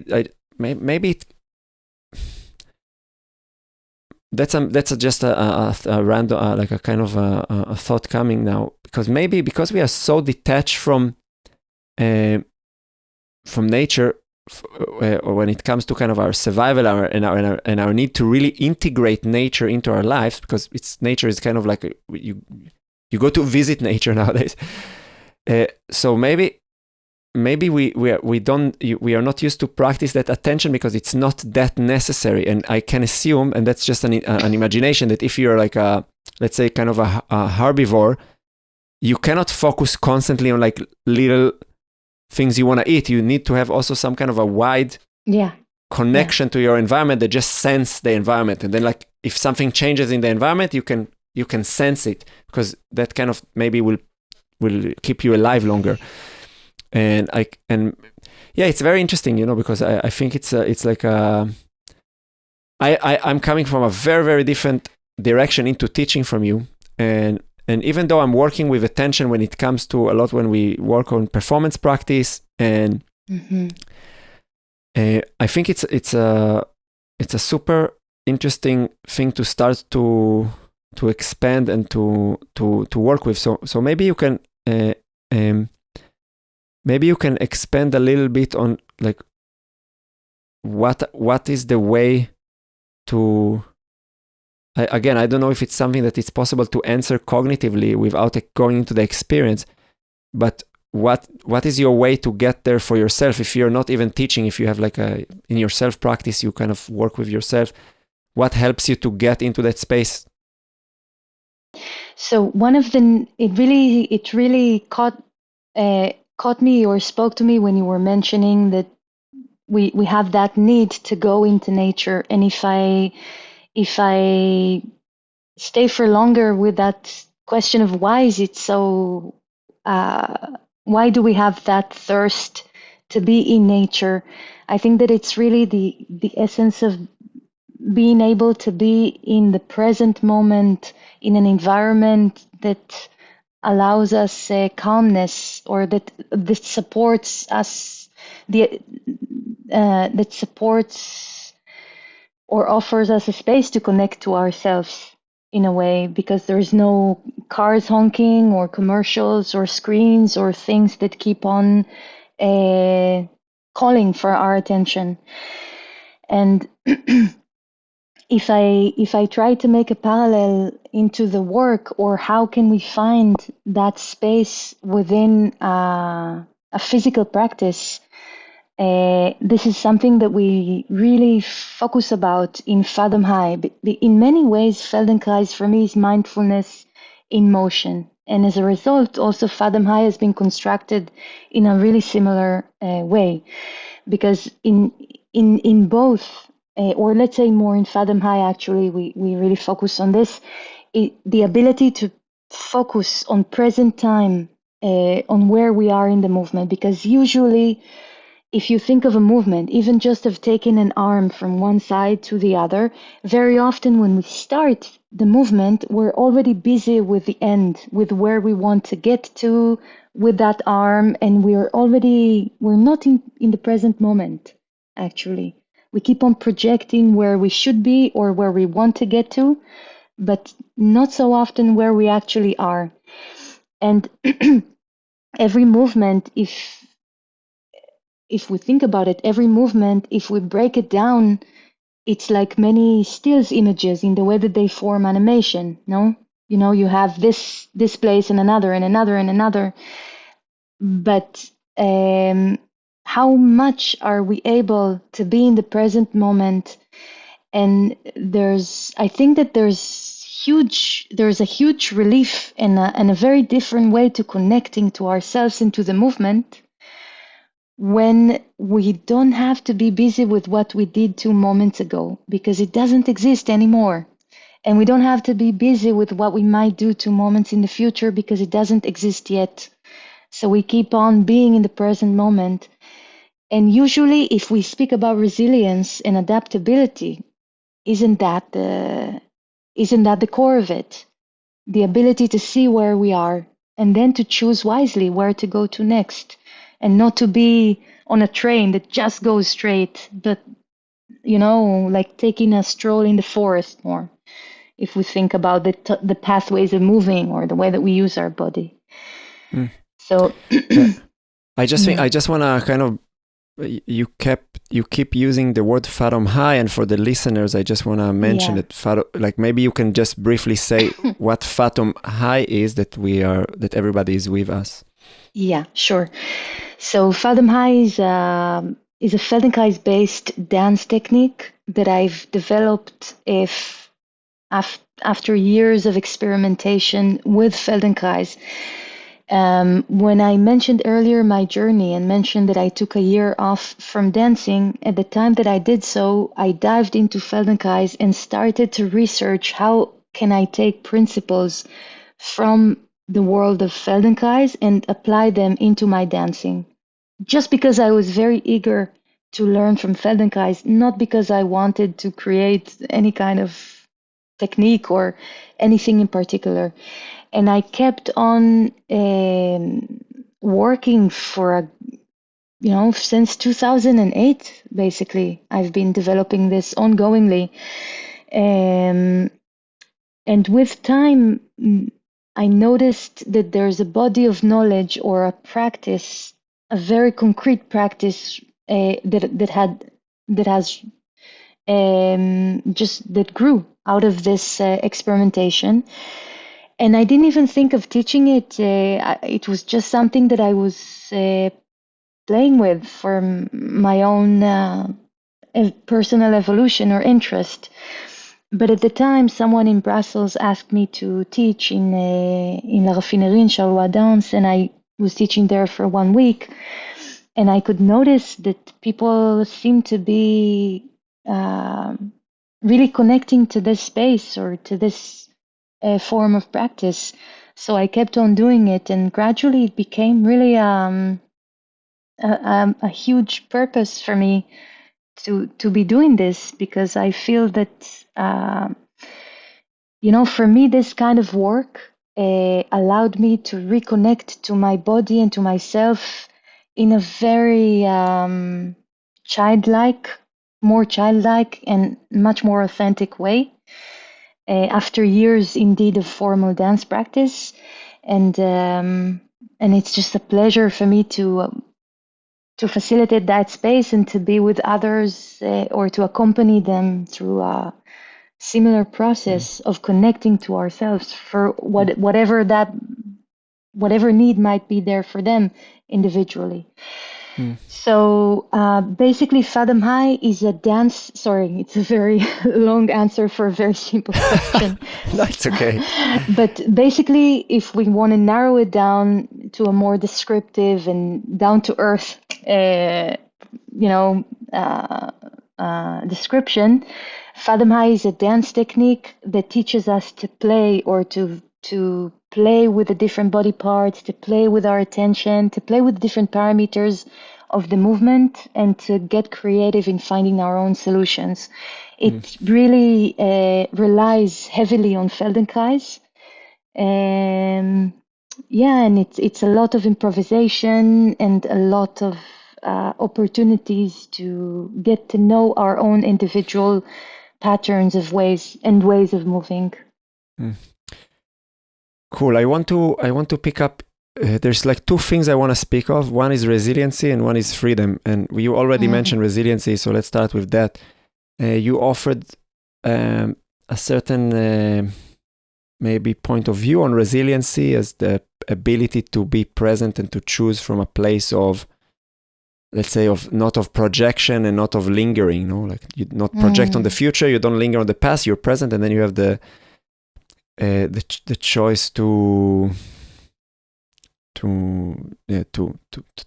Speaker 1: that's just a random like a kind of a thought coming now, because maybe because we are so detached from nature, or when it comes to kind of our survival, and our need to really integrate nature into our lives, because nature is kind of like you go to visit nature nowadays. So maybe we are not used to practice that attention because it's not that necessary, and I can assume, and that's just an imagination, that if you're like let's say kind of a herbivore, you cannot focus constantly on like little things you want to eat. You need to have also some kind of a wide connection to your environment that just sense the environment, and then like if something changes in the environment, you can sense it, because that kind of maybe will keep you alive longer. And it's very interesting, because I think it's like I'm coming from a very, very different direction into teaching from you, and even though I'm working with attention when it comes to a lot when we work on performance practice, and I think it's a super interesting thing to start to expand and to work with. So maybe you can expand a little bit on like what is the way to. Again, I don't know if it's something that it's possible to answer cognitively without going into the experience, but what is your way to get there for yourself? If you're not even teaching, if you have like in your self practice, you kind of work with yourself, what helps you to get into that space?
Speaker 2: So one of it really caught me or spoke to me when you were mentioning that we have that need to go into nature, and if I stay for longer with that question of why is it so, why do we have that thirst to be in nature? I think that it's really the essence of being able to be in the present moment in an environment that allows us calmness, or that supports us, that supports or offers us a space to connect to ourselves in a way, because there's no cars honking or commercials or screens or things that keep on calling for our attention. And if I try to make a parallel into the work, or how can we find that space within a physical practice, this is something that we really focus about in Fathom High. In many ways, Feldenkrais for me is mindfulness in motion. And as a result, also Fathom High has been constructed in a really similar way. Because in both, or let's say more in Fathom High, actually, we really focus on this, the ability to focus on present time, on where we are in the movement. Because usually, if you think of a movement, even just of taking an arm from one side to the other, very often when we start the movement, we're already busy with the end, with where we want to get to with that arm, and we're not in the present moment, actually. We keep on projecting where we should be or where we want to get to, but not so often where we actually are. And every movement, if we think about it, every movement, if we break it down, it's like many stills images in the way that they form animation, no? You have this place and another and another and another. But how much are we able to be in the present moment? And I think that there's a huge relief and a very different way to connecting to ourselves and to the movement when we don't have to be busy with what we did 2 moments ago because it doesn't exist anymore. And we don't have to be busy with what we might do 2 moments in the future because it doesn't exist yet. So we keep on being in the present moment. And usually, if we speak about resilience and adaptability, isn't that the core of it? The ability to see where we are and then to choose wisely where to go to next, and not to be on a train that just goes straight, but like taking a stroll in the forest more. If we think about the pathways of moving or the way that we use our body.
Speaker 1: Mm.
Speaker 2: So
Speaker 1: I just want to kind of, you keep using the word Fathom High, and for the listeners, I just want to mention that like maybe you can just briefly say what Fathom High is, that everybody is with us.
Speaker 2: Yeah, sure. So Fathom High is a Feldenkrais based dance technique that I've developed after years of experimentation with Feldenkrais. When I mentioned earlier my journey and mentioned that I took a year off from dancing, at the time that I did so, I dived into Feldenkrais and started to research how can I take principles from the world of Feldenkrais and apply them into my dancing. Just because I was very eager to learn from Feldenkrais, not because I wanted to create any kind of technique or anything in particular. And I kept on working since 2008, basically. I've been developing this ongoingly. And with time, I noticed that there's a body of knowledge or a practice, a very concrete practice that grew out of this experimentation. And I didn't even think of teaching it. It was just something that I was playing with for my own personal evolution or interest. But at the time, someone in Brussels asked me to teach in La Raffinerie in Charleroi Dance, and I was teaching there for 1 week. And I could notice that people seemed to be really connecting to this space or to this form of practice. So I kept on doing it, and gradually it became really a huge purpose for me to be doing this, because I feel that for me this kind of work allowed me to reconnect to my body and to myself in a very more childlike and much more authentic way. After years, indeed, of formal dance practice, and it's just a pleasure for me to facilitate that space and to be with others or to accompany them through a similar process of connecting to ourselves for whatever need might be there for them individually. So basically, Fathom High is a dance. Sorry, it's a very long answer for a very simple question.
Speaker 1: That's okay.
Speaker 2: But basically, if we want to narrow it down to a more descriptive and down to earth, description, Fathom High is a dance technique that teaches us to play or to play with the different body parts, to play with our attention, to play with different parameters of the movement, and to get creative in finding our own solutions. It really relies heavily on Feldenkrais. And it's a lot of improvisation and a lot of opportunities to get to know our own individual patterns of ways of moving.
Speaker 1: Cool. I want to pick up. There's like 2 things I want to speak of. One is resiliency and one is freedom. And you already mentioned resiliency, so let's start with that. You offered a certain maybe point of view on resiliency as the ability to be present and to choose from a place of, let's say, not of projection and not of lingering. Like you not project on the future, you don't linger on the past, you're present, and then you have the choice to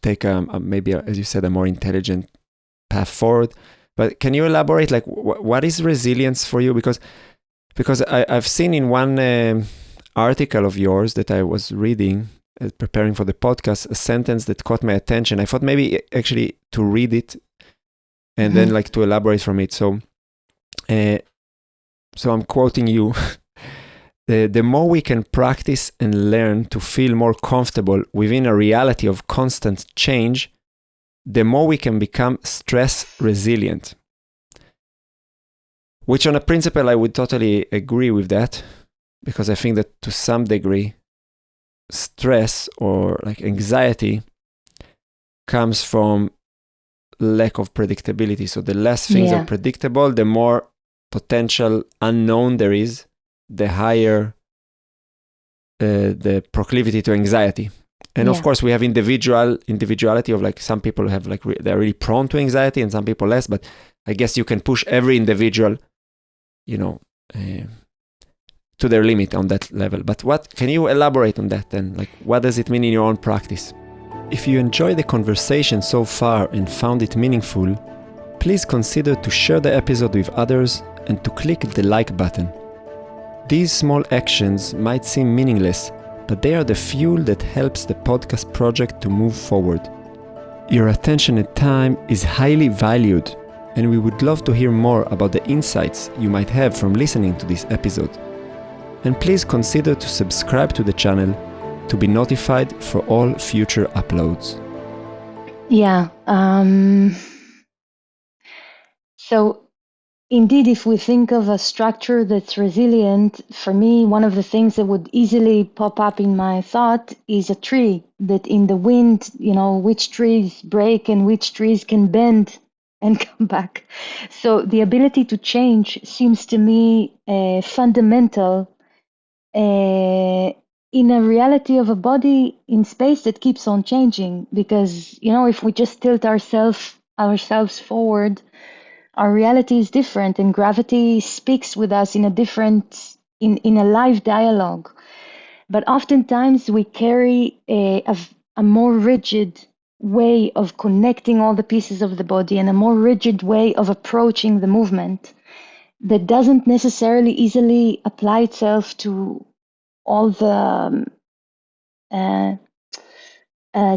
Speaker 1: take maybe as you said, a more intelligent path forward. But can you elaborate, like what is resilience for you? Because I've seen in one article of yours that I was reading, preparing for the podcast, a sentence that caught my attention. I thought maybe actually to read it and then like to elaborate from it. So I'm quoting you. The more we can practice and learn to feel more comfortable within a reality of constant change, the more we can become stress resilient. Which on a principle, I would totally agree with that, because I think that to some degree, stress or like anxiety comes from lack of predictability. So the less things are predictable, the more potential unknown there is, the higher the proclivity to anxiety. And of course, we have individuality of like some people have like they're really prone to anxiety and some people less. But I guess you can push every individual, to their limit on that level. But what can you elaborate on that then? Like, what does it mean in your own practice? If you enjoyed the conversation so far and found it meaningful, please consider to share the episode with others and to click the like button. These small actions might seem meaningless, but they are the fuel that helps the podcast project to move forward. Your attention and time is highly valued, and we would love to hear more about the insights you might have from listening to this episode. And please consider to subscribe to the channel to be notified for all future uploads.
Speaker 2: Yeah. So indeed, if we think of a structure that's resilient, for me, one of the things that would easily pop up in my thought is a tree that in the wind, which trees break and which trees can bend and come back. So the ability to change seems to me fundamental in a reality of a body in space that keeps on changing. Because, if we just tilt ourselves forward, our reality is different, and gravity speaks with us in a live dialogue. But oftentimes we carry a more rigid way of connecting all the pieces of the body and a more rigid way of approaching the movement that doesn't necessarily easily apply itself to all the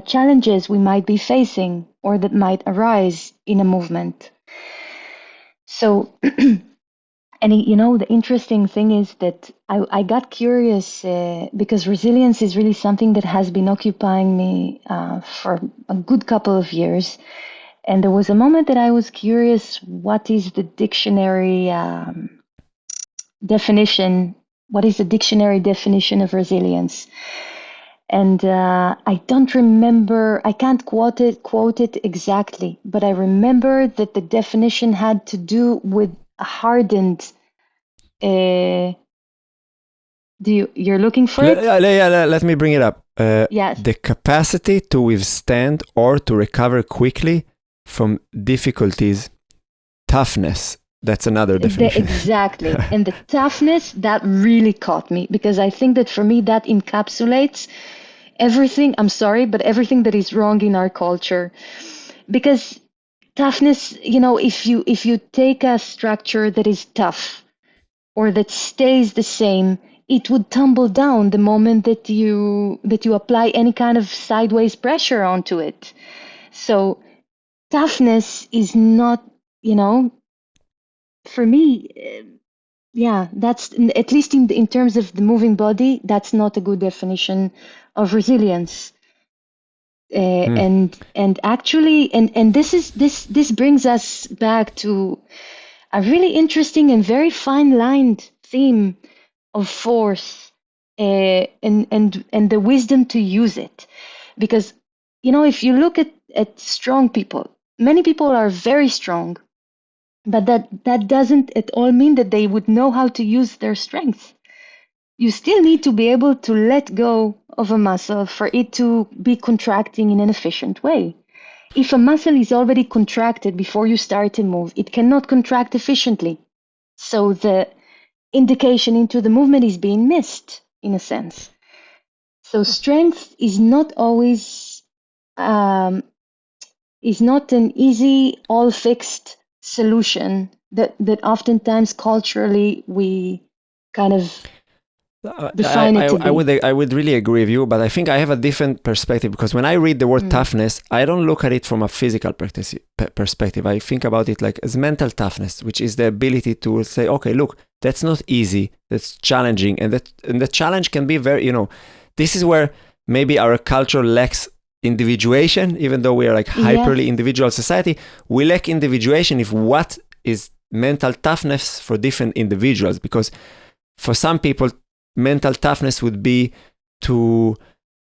Speaker 2: challenges we might be facing or that might arise in a movement. So, and the interesting thing is that I got curious because resilience is really something that has been occupying me for a good couple of years. And there was a moment that I was curious, what is the dictionary definition? What is the dictionary definition of resilience? And I don't remember, I can't quote it exactly, but I remember that the definition had to do with a hardened, you're looking for it?
Speaker 1: Let me bring it up.
Speaker 2: Yes.
Speaker 1: The capacity to withstand or to recover quickly from difficulties. Toughness. That's another definition.
Speaker 2: Exactly. And the toughness, that really caught me, because I think that for me, that encapsulates everything, I'm sorry, but everything that is wrong in our culture. Because toughness, if you take a structure that is tough or that stays the same, it would tumble down the moment that you apply any kind of sideways pressure onto it. So toughness is not, for me, that's, at least in terms of the moving body, that's not a good definition of resilience. And actually, and this brings us back to a really interesting and very fine-lined theme of force and the wisdom to use it. Because, if you look at strong people, many people are very strong, but that doesn't at all mean that they would know how to use their strength. You still need to be able to let go of a muscle for it to be contracting in an efficient way. If a muscle is already contracted before you start to move, it cannot contract efficiently. So the indication into the movement is being missed, in a sense. So strength is not always is not an easy, all fixed solution that oftentimes culturally we kind of define it to be.
Speaker 1: I would really agree with you, but I think I have a different perspective, because when I read the word toughness, I don't look at it from a physical perspective. I think about it like as mental toughness, which is the ability to say, okay, look, that's not easy, that's challenging, and the challenge can be very, this is where maybe our culture lacks individuation, even though we are like hyperly individual society. We lack individuation if what is mental toughness for different individuals, because for some people, mental toughness would be to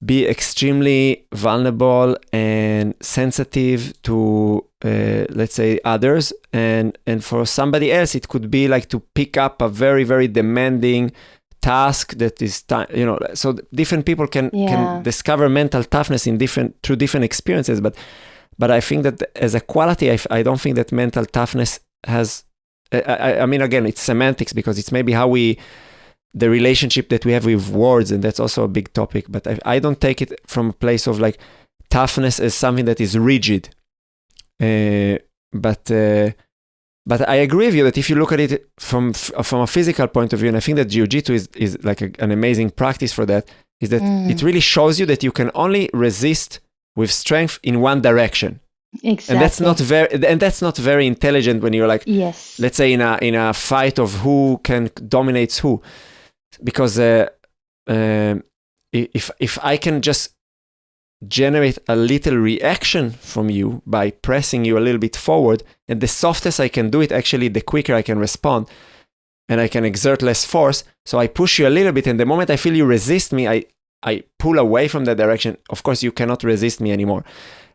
Speaker 1: be extremely vulnerable and sensitive to, let's say, others. And for somebody else, it could be like to pick up a very, very demanding task that is, so different people can discover mental toughness through different experiences. But I think that as a quality, I don't think that mental toughness has, I mean, again, it's semantics, because it's maybe how the relationship that we have with words, and that's also a big topic. But I don't take it from a place of like toughness as something that is rigid. But I agree with you that if you look at it from a physical point of view, and I think that jiu-jitsu is like an amazing practice for that, is that it really shows you that you can only resist with strength in one direction.
Speaker 2: Exactly.
Speaker 1: And that's not very intelligent when you're like, let's say in a fight of who can dominates who. Because if I can just generate a little reaction from you by pressing you a little bit forward, and the softest I can do it, actually, the quicker I can respond, and I can exert less force. So I push you a little bit, and the moment I feel you resist me, I pull away from that direction. Of course, you cannot resist me anymore.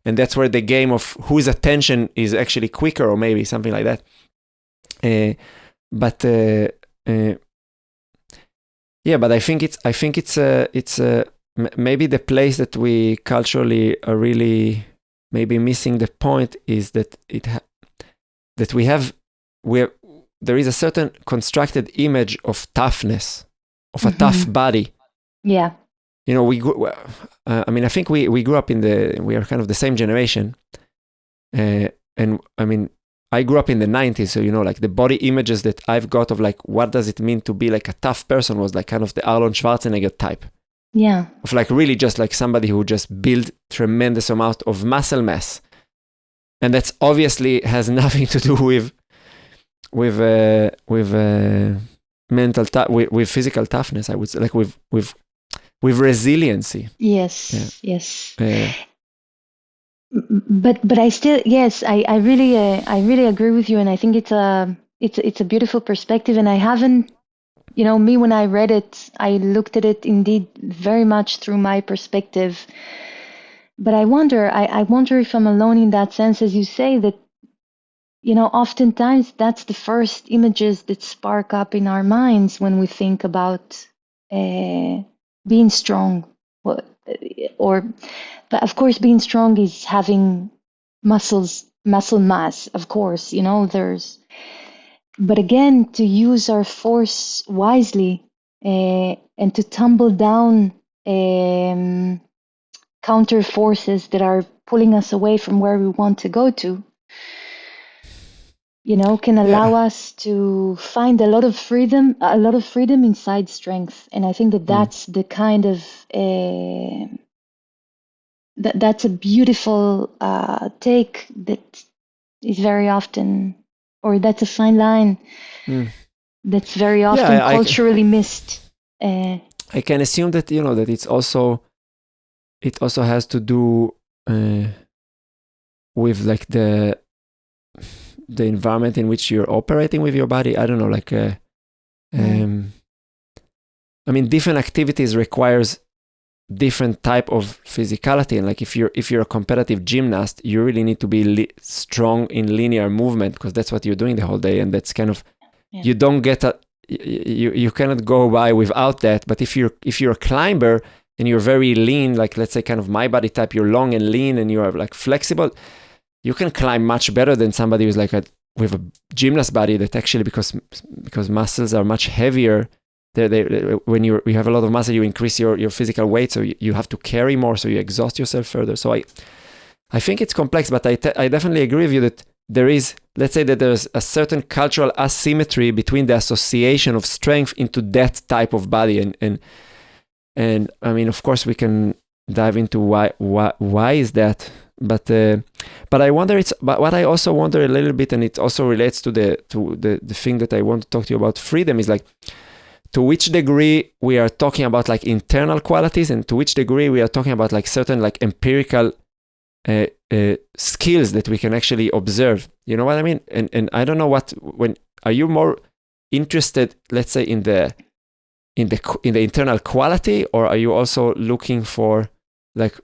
Speaker 1: And that's where the game of whose attention is actually quicker, or maybe something like that. But I think it's maybe the place that we culturally are really maybe missing the point is that there is a certain constructed image of toughness, of a tough body.
Speaker 2: Yeah.
Speaker 1: I think we grew up we are kind of the same generation. And I mean, I grew up in the 90s, so like the body images that I've got of like what does it mean to be like a tough person was like kind of the Arnold Schwarzenegger type.
Speaker 2: Yeah.
Speaker 1: Of like really just like somebody who just built tremendous amount of muscle mass. And that's obviously has nothing to do with with physical toughness, I would say, like with resiliency.
Speaker 2: Yes. But I still, I really agree with you, and I think it's a beautiful perspective. And I haven't, me, when I read it, I looked at it indeed very much through my perspective. But I wonder if I'm alone in that sense, as you say, that oftentimes that's the first images that spark up in our minds when we think about being strong, but of course, being strong is having muscle mass, of course, but again, to use our force wisely and to tumble down counter forces that are pulling us away from where we want to go to, can allow us to find a lot of freedom inside strength. And I think that that's the kind of that's a beautiful take that is very often, or that's a fine line that's very often culturally missed.
Speaker 1: I can assume that that it also has to do with like the environment in which you're operating with your body. I don't know, like I mean, different activities requires different type of physicality, and like if you're a competitive gymnast, you really need to be strong in linear movement, because that's what you're doing the whole day, and that's kind of you don't get you cannot go by without that. But if you're a climber and you're very lean, like let's say kind of my body type, you're long and lean and you're like flexible, you can climb much better than somebody who's like with a gymnast body that actually, because muscles are much heavier when you have a lot of muscle, you increase your physical weight, so you have to carry more, so you exhaust yourself further. So I think it's complex, but I definitely agree with you that there is, let's say that there's a certain cultural asymmetry between the association of strength into that type of body, and I mean, of course, we can dive into why is that, but I wonder, but what I also wonder a little bit, and it also relates to the thing that I want to talk to you about, freedom, is like, to which degree we are talking about like internal qualities, and to which degree we are talking about like certain like empirical skills that we can actually observe. You know what I mean? And I don't know when are you more interested, let's say, in the internal quality, or are you also looking for like,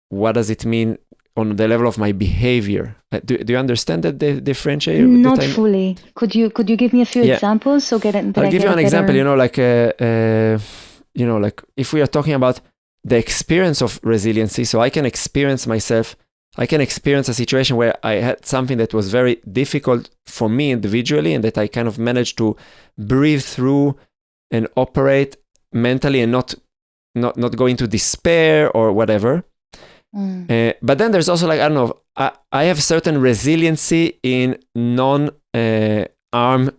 Speaker 1: what does it mean on the level of my behavior? Do you understand that the differentiate?
Speaker 2: Not fully. Could you give me a few examples so
Speaker 1: I'll give you an example. You know, like like if we are talking about the experience of resiliency, so I can experience myself. I can experience a situation where I had something that was very difficult for me individually, and that I kind of managed to breathe through and operate mentally, and not go into despair or whatever. But then there's also like, I don't know, I have certain resiliency in non-arm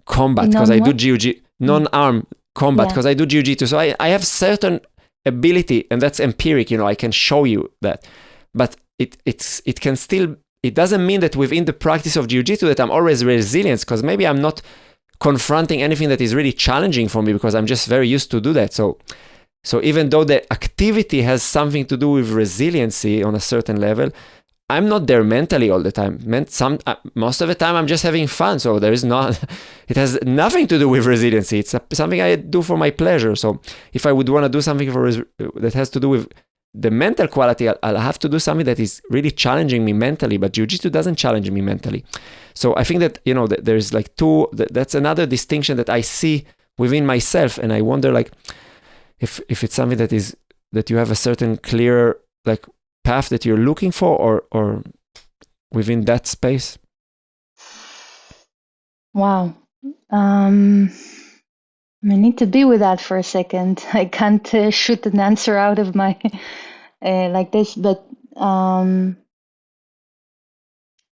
Speaker 1: combat because I do jiu-jitsu, non-arm combat because I do jiu-jitsu. So I have certain ability, and that's empiric, you know, I can show you that. But it can still, it doesn't mean that within the practice of jiu-jitsu that I'm always resilient, because maybe I'm not confronting anything that is really challenging for me because I'm just very used to do that. So even though the activity has something to do with resiliency on a certain level, I'm not there mentally all the time. Most of the time I'm just having fun. So it has nothing to do with resiliency. It's something I do for my pleasure. So if I would want to do something that has to do with the mental quality, I'll have to do something that is really challenging me mentally, but jiu-jitsu doesn't challenge me mentally. So I think that, you know, that there's like that's another distinction that I see within myself. And I wonder, like, if it's something that you have a certain clear like path that you're looking for, or within that space.
Speaker 2: Wow. I need to be with that for a second. I can't shoot an answer out of my like this, but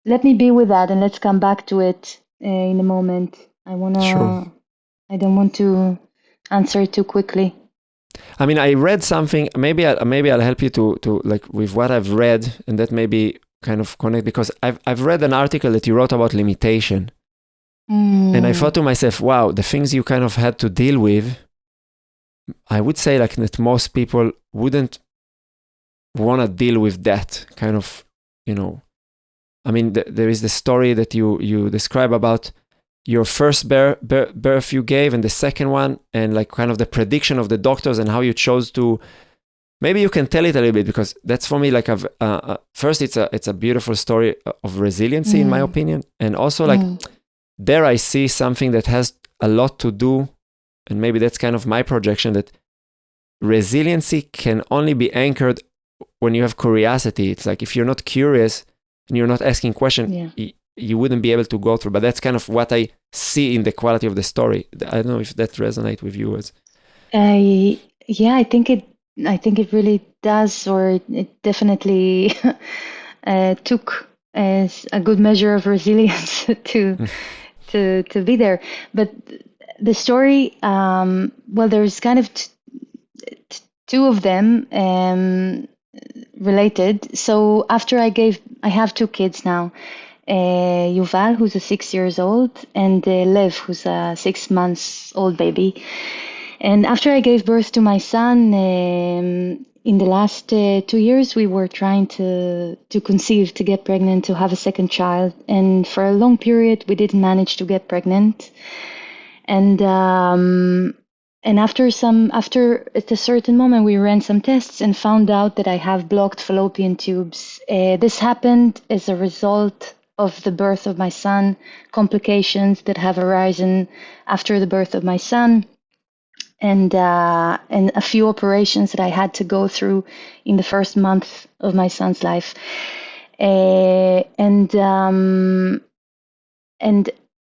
Speaker 2: let me be with that, and let's come back to it in a moment.
Speaker 1: Sure.
Speaker 2: I don't want to answer too quickly.
Speaker 1: I mean, I read something. Maybe I'll help you to like with what I've read, and that maybe kind of connect, because I've read an article that you wrote about limitation, and I thought to myself, wow, the things you kind of had to deal with. I would say like that most people wouldn't want to deal with that kind of, you know. I mean, there is the story that you describe about your first birth you gave, and the second one, and like kind of the prediction of the doctors, and how you chose to. Maybe you can tell it a little bit, because that's for me like first it's a beautiful story of resiliency in my opinion, and also like there I see something that has a lot to do, and maybe that's kind of my projection, that resiliency can only be anchored when you have curiosity. It's like if you're not curious and you're not asking questions, you wouldn't be able to go through. But that's kind of what I see in the quality of the story. I don't know if that resonates with you as.
Speaker 2: Yeah, I think it really does, or it definitely took as a good measure of resilience to be there. But the story, well, there's kind of two of them related. So after I have two kids now, Yuval, who's 6 years old, and Lev, who's a 6 months old baby. And after I gave birth to my son, in the last 2 years, we were trying to conceive, to get pregnant, to have a second child. And for a long period, we didn't manage to get pregnant. And after at a certain moment, we ran some tests and found out that I have blocked fallopian tubes. This happened as a result of the birth of my son, complications that have arisen after the birth of my son, and a few operations that I had to go through in the first month of my son's life. And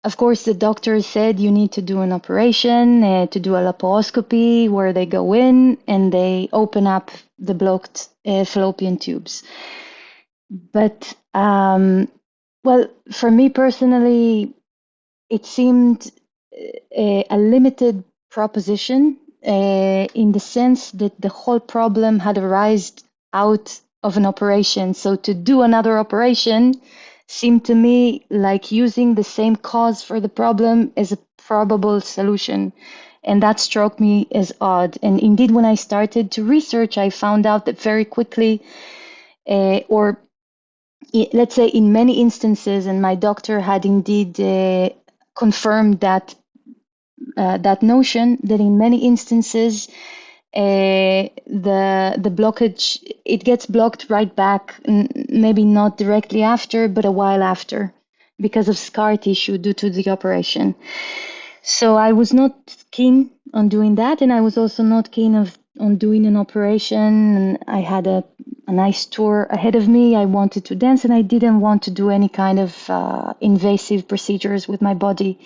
Speaker 2: of course, the doctor said you need to do an operation, to do a laparoscopy, where they go in and they open up the blocked fallopian tubes. But, well, for me personally, it seemed a limited proposition, in the sense that the whole problem had arisen out of an operation. So to do another operation seemed to me like using the same cause for the problem as a probable solution. And that struck me as odd. And indeed, when I started to research, I found out that very quickly, or let's say in many instances, and my doctor had indeed confirmed that that notion, that in many instances the blockage, it gets blocked right back, maybe not directly after, but a while after, because of scar tissue due to the operation. So I was not keen on doing that, and I was also not keen on doing an operation. And I had a nice tour ahead of me. I wanted to dance, and I didn't want to do any kind of invasive procedures with my body.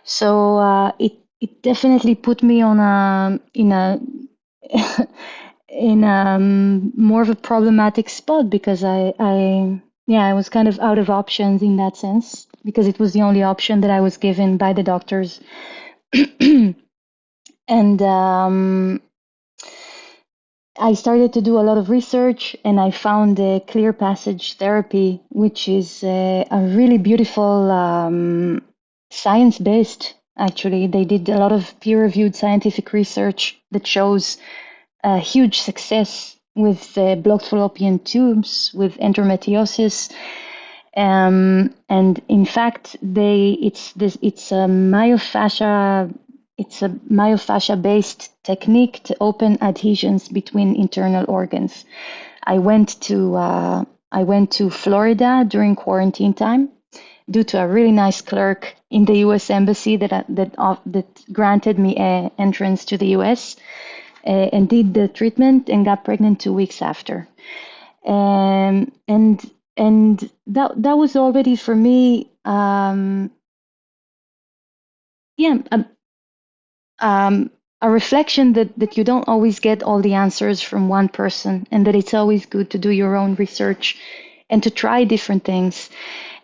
Speaker 2: So it definitely put me on a in a more of a problematic spot, because I was kind of out of options in that sense, because it was the only option that I was given by the doctors. And I started to do a lot of research, and I found the clear passage therapy, which is a really beautiful science-based. Actually, they did a lot of peer-reviewed scientific research that shows a huge success with blocked fallopian tubes, with endometriosis. And in fact, it's a myofascia-based technique to open adhesions between internal organs. I went to Florida during quarantine time, due to a really nice clerk in the U.S. Embassy that granted me an entrance to the U.S. And did the treatment and got pregnant 2 weeks after. And that was already for me, a reflection that you don't always get all the answers from one person, and that it's always good to do your own research and to try different things.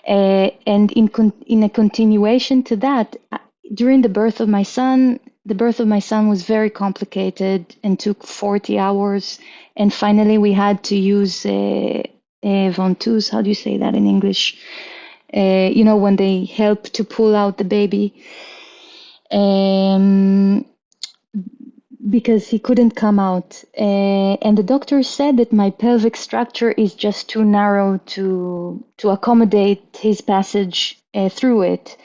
Speaker 2: And in a continuation to that, during the birth of my son was very complicated and took 40 hours. And finally, we had to use ventouses. How do you say that in English? When they help to pull out the baby. Because he couldn't come out. And the doctor said that my pelvic structure is just too narrow to accommodate his passage through it.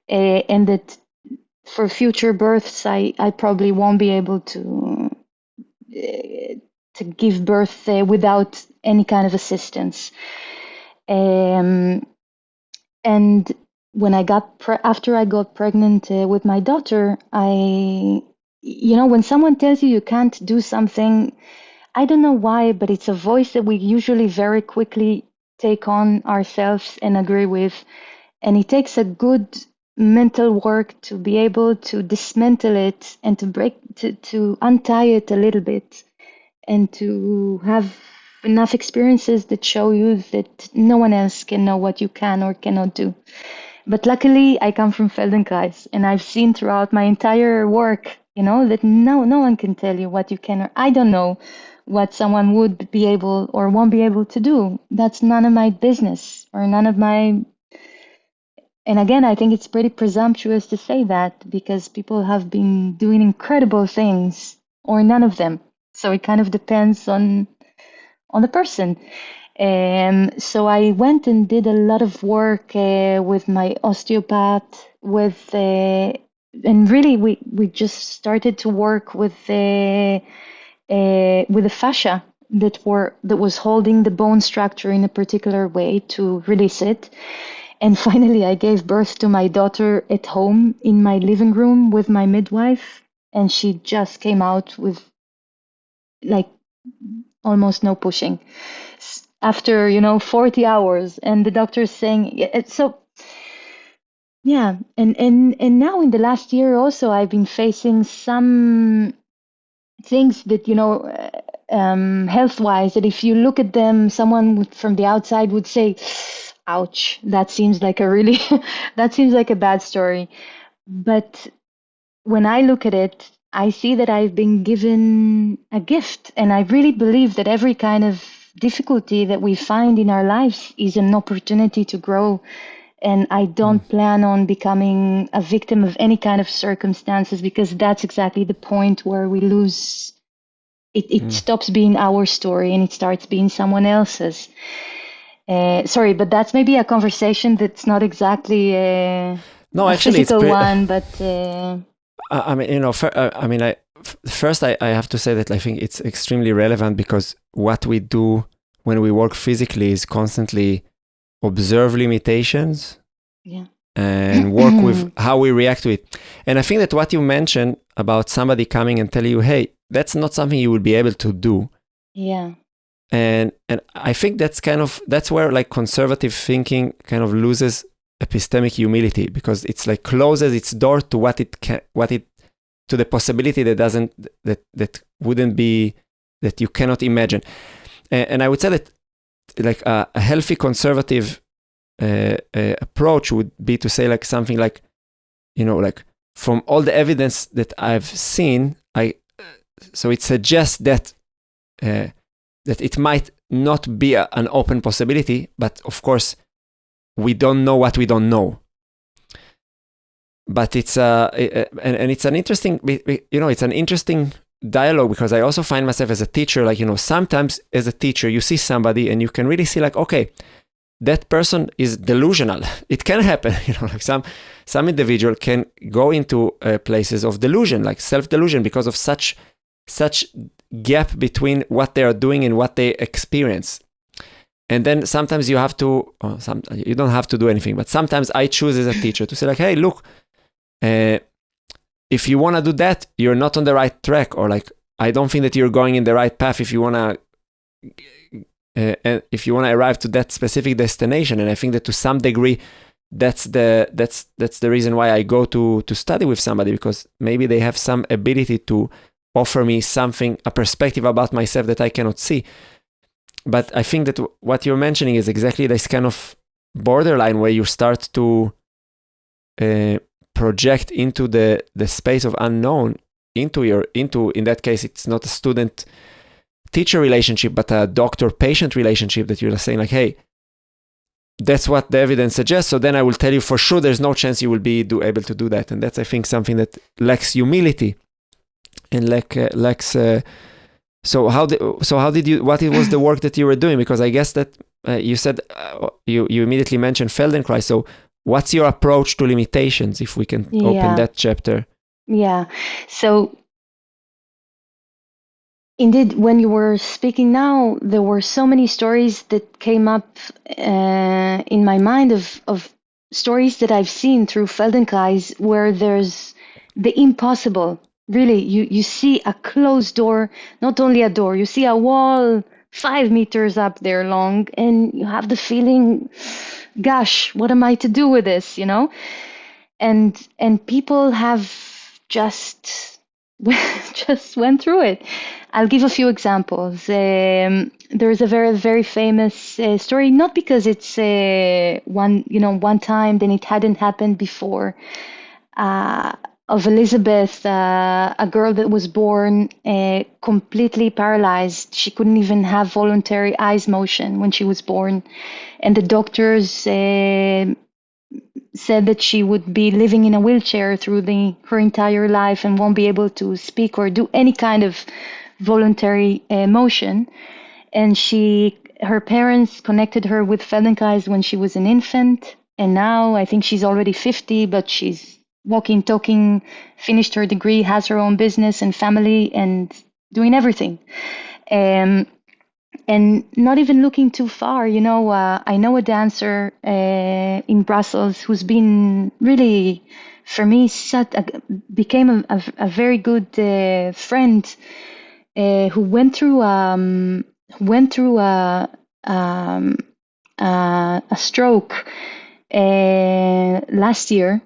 Speaker 2: And that for future births, I probably won't be able to give birth without any kind of assistance. And when I got after I got pregnant with my daughter, when someone tells you can't do something, I don't know why, but it's a voice that we usually very quickly take on ourselves and agree with. And it takes a good mental work to be able to dismantle it and to untie it a little bit, and to have enough experiences that show you that no one else can know what you can or cannot do. But luckily, I come from Feldenkrais, and I've seen throughout my entire work, that no one can tell you what you can, or I don't know what someone would be able or won't be able to do. That's none of my business, or none of my. And again, I think it's pretty presumptuous to say that, because people have been doing incredible things, or none of them. So it kind of depends on the person. So I went and did a lot of work with my osteopath, and really we just started to work with the fascia that was holding the bone structure in a particular way to release it. And finally, I gave birth to my daughter at home in my living room with my midwife, and she just came out with like almost no pushing after 40 hours. And the doctor's saying, so Yeah, and now in the last year also, I've been facing some things that, health-wise, that if you look at them, from the outside would say, ouch, that seems like a really, that seems like a bad story. But when I look at it, I see that I've been given a gift, and I really believe that every kind of difficulty that we find in our lives is an opportunity to grow. And I don't plan on becoming a victim of any kind of circumstances, because that's exactly the point where we lose it. It stops being our story and it starts being someone else's. Sorry, but that's maybe a conversation that's not exactly
Speaker 1: No,
Speaker 2: a
Speaker 1: actually, it's
Speaker 2: physical one, but
Speaker 1: I mean, first I have to say that I think it's extremely relevant, because what we do when we work physically is constantly observe limitations
Speaker 2: yeah.
Speaker 1: and work with how we react to it. And I think that what you mentioned about somebody coming and telling you, hey, that's not something you will be able to do.
Speaker 2: Yeah.
Speaker 1: And I think that's where like conservative thinking kind of loses epistemic humility, because it's like closes its door to to the possibility that wouldn't be, that you cannot imagine. And I would say that like a healthy conservative approach would be to say like something like, like from all the evidence that I've seen, so it suggests that that it might not be an open possibility, but of course we don't know what we don't know. But it's and it's an interesting, it's an interesting dialogue, because I also find myself as a teacher, like, sometimes as a teacher you see somebody and you can really see like, okay, that person is delusional. It can happen, like some individual can go into places of delusion, like self-delusion, because of such gap between what they are doing and what they experience. And then sometimes you have to, you don't have to do anything, but sometimes I choose as a teacher to say like, hey, look, if you want to do that, you're not on the right track, or like, I don't think that you're going in the right path if you want to arrive to that specific destination. And I think that to some degree, that's the reason why I go to study with somebody, because maybe they have some ability to offer me something, a perspective about myself that I cannot see. But I think that what you're mentioning is exactly this kind of borderline where you start to project into the space of unknown, into in that case, it's not a student teacher relationship, but a doctor patient relationship, that you're saying like, hey, that's what the evidence suggests, so then I will tell you for sure there's no chance you will be able to do that. And that's, I think, something that lacks humility and lacks so how did you, what was the work that you were doing? Because I guess that you said you immediately mentioned Feldenkrais. So what's your approach to limitations, if we can open that chapter?
Speaker 2: Yeah. So indeed, when you were speaking now, there were so many stories that came up in my mind of stories that I've seen through Feldenkrais, where there's the impossible. Really, you see a closed door, not only a door, you see a wall 5 meters up there long, and you have the feeling, gosh, what am I to do with this, And people have just went through it. I'll give a few examples. There's a very, very famous story, not because it's one time, then it hadn't happened before, of Elizabeth, a girl that was born completely paralyzed. She couldn't even have voluntary eyes motion when she was born. And the doctors said that she would be living in a wheelchair through her entire life and won't be able to speak or do any kind of voluntary motion. And her parents connected her with Feldenkrais when she was an infant. And now I think she's already 50, but she's walking, talking, finished her degree, has her own business and family, and doing everything. And not even looking too far, I know a dancer in Brussels who's been really, for me, became a very good friend, who went through a stroke last year.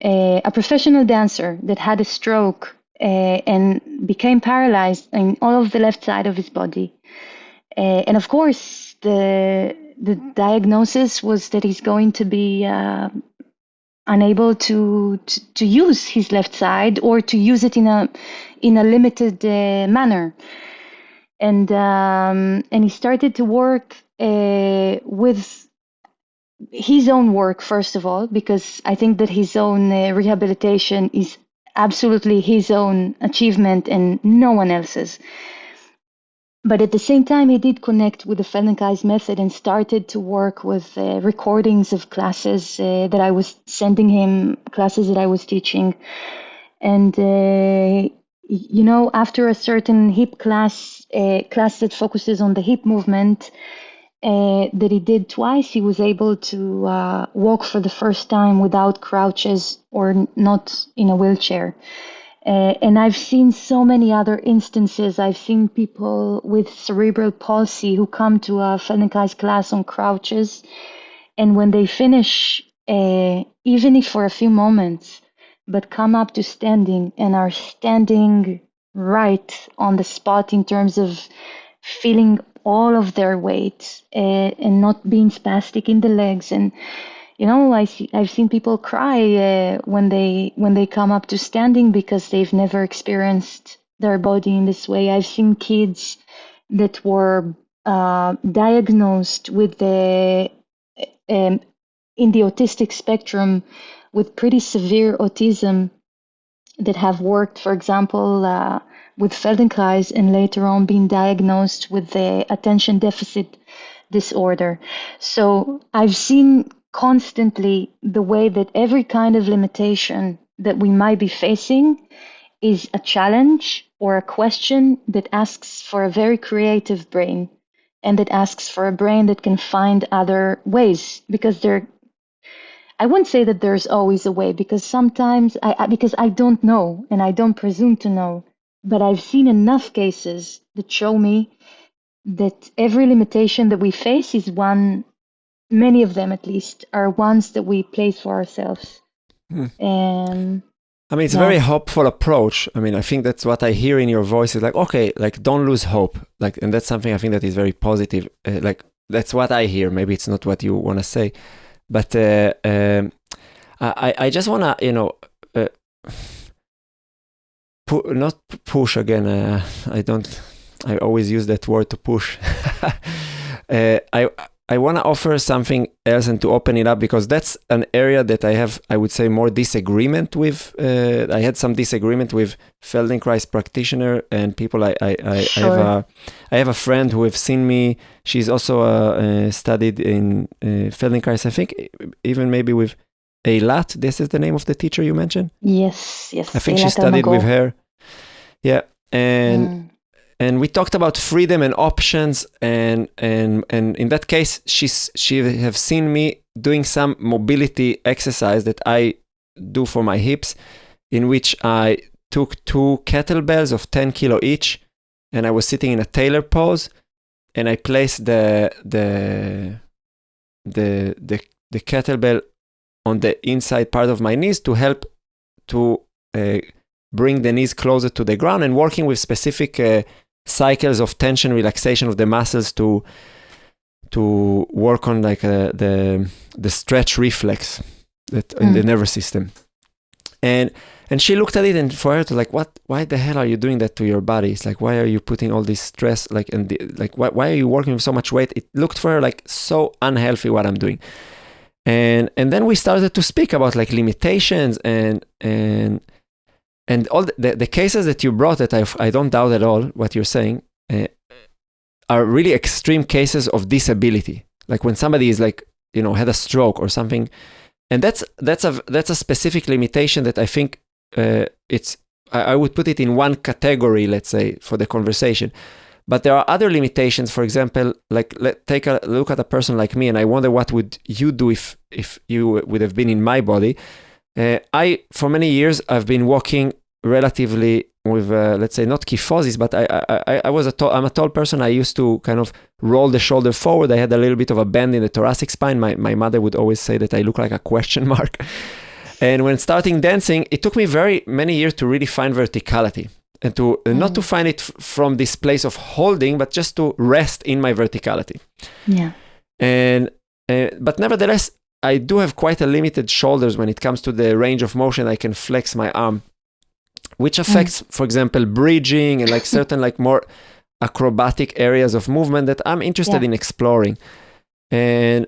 Speaker 2: a professional dancer that had a stroke and became paralyzed in all of the left side of his body. And of course, the diagnosis was that he's going to be unable to use his left side, or to use it in a limited manner. And he started to work with his own work, first of all, because I think that his own rehabilitation is absolutely his own achievement and no one else's. But at the same time, he did connect with the Feldenkrais method and started to work with recordings of classes that I was sending him, classes that I was teaching. And, after a certain hip class that focuses on the hip movement, that he did twice, he was able to walk for the first time without crouches or not in a wheelchair. And I've seen so many other instances. I've seen people with cerebral palsy who come to a Feldenkrais class on crouches, and when they finish, even if for a few moments, but come up to standing and are standing right on the spot in terms of feeling all of their weight and not being spastic in the legs. And I've seen people cry when they come up to standing because they've never experienced their body in this way. I've seen kids that were diagnosed with in the autistic spectrum with pretty severe autism that have worked, for example, with Feldenkrais, and later on been diagnosed with the attention deficit disorder. So I've seen constantly the way that every kind of limitation that we might be facing is a challenge or a question that asks for a very creative brain, and that asks for a brain that can find other ways, because I wouldn't say that there's always a way, because sometimes because I don't know and I don't presume to know, but I've seen enough cases that show me that every limitation that we face is one, many of them at least, are ones that we place for ourselves. And
Speaker 1: I mean, it's a very hopeful approach. I mean, I think that's what I hear in your voice is like, okay, like don't lose hope. Like, and that's something I think that is very positive. Like, that's what I hear. Maybe it's not what you want to say, but I just want to, not push again. I always use that word to push. I want to offer something else and to open it up, because that's an area that I have, I would say, more disagreement with. I had some disagreement with Feldenkrais practitioner and people. I have a friend who have seen me. She's also studied in Feldenkrais. I think even maybe with Eilat. This is the name of the teacher you mentioned?
Speaker 2: Yes.
Speaker 1: I think she studied with her. Yeah. And we talked about freedom and options, and in that case, she have seen me doing some mobility exercise that I do for my hips, in which I took 2 kettlebells of 10 kilo each, and I was sitting in a tailor pose, and I placed the kettlebell on the inside part of my knees to help to bring the knees closer to the ground, and working with specific cycles of tension, relaxation of the muscles to work on like the stretch reflex that in the nervous system. And she looked at it, and for her to like, why the hell are you doing that to your body? It's like, why are you putting all this stress, like, and why are you working with so much weight? It looked for her like so unhealthy what I'm doing. And then we started to speak about like limitations and all the cases that you brought, that I don't doubt at all what you're saying, are really extreme cases of disability. Like when somebody is like, had a stroke or something, and that's a specific limitation that I think I would put it in one category, let's say, for the conversation. But there are other limitations. For example, like take a look at a person like me, and I wonder what would you do if you would have been in my body. For many years, I've been walking relatively with, let's say, not kyphosis, but I'm a tall person. I used to kind of roll the shoulder forward. I had a little bit of a bend in the thoracic spine. My mother would always say that I look like a question mark. And when starting dancing, it took me very many years to really find verticality and to not to find it from this place of holding, but just to rest in my verticality.
Speaker 2: Yeah.
Speaker 1: And but nevertheless, I do have quite a limited shoulders when it comes to the range of motion I can flex my arm, which affects, for example, bridging and like certain like more acrobatic areas of movement that I'm interested in exploring. And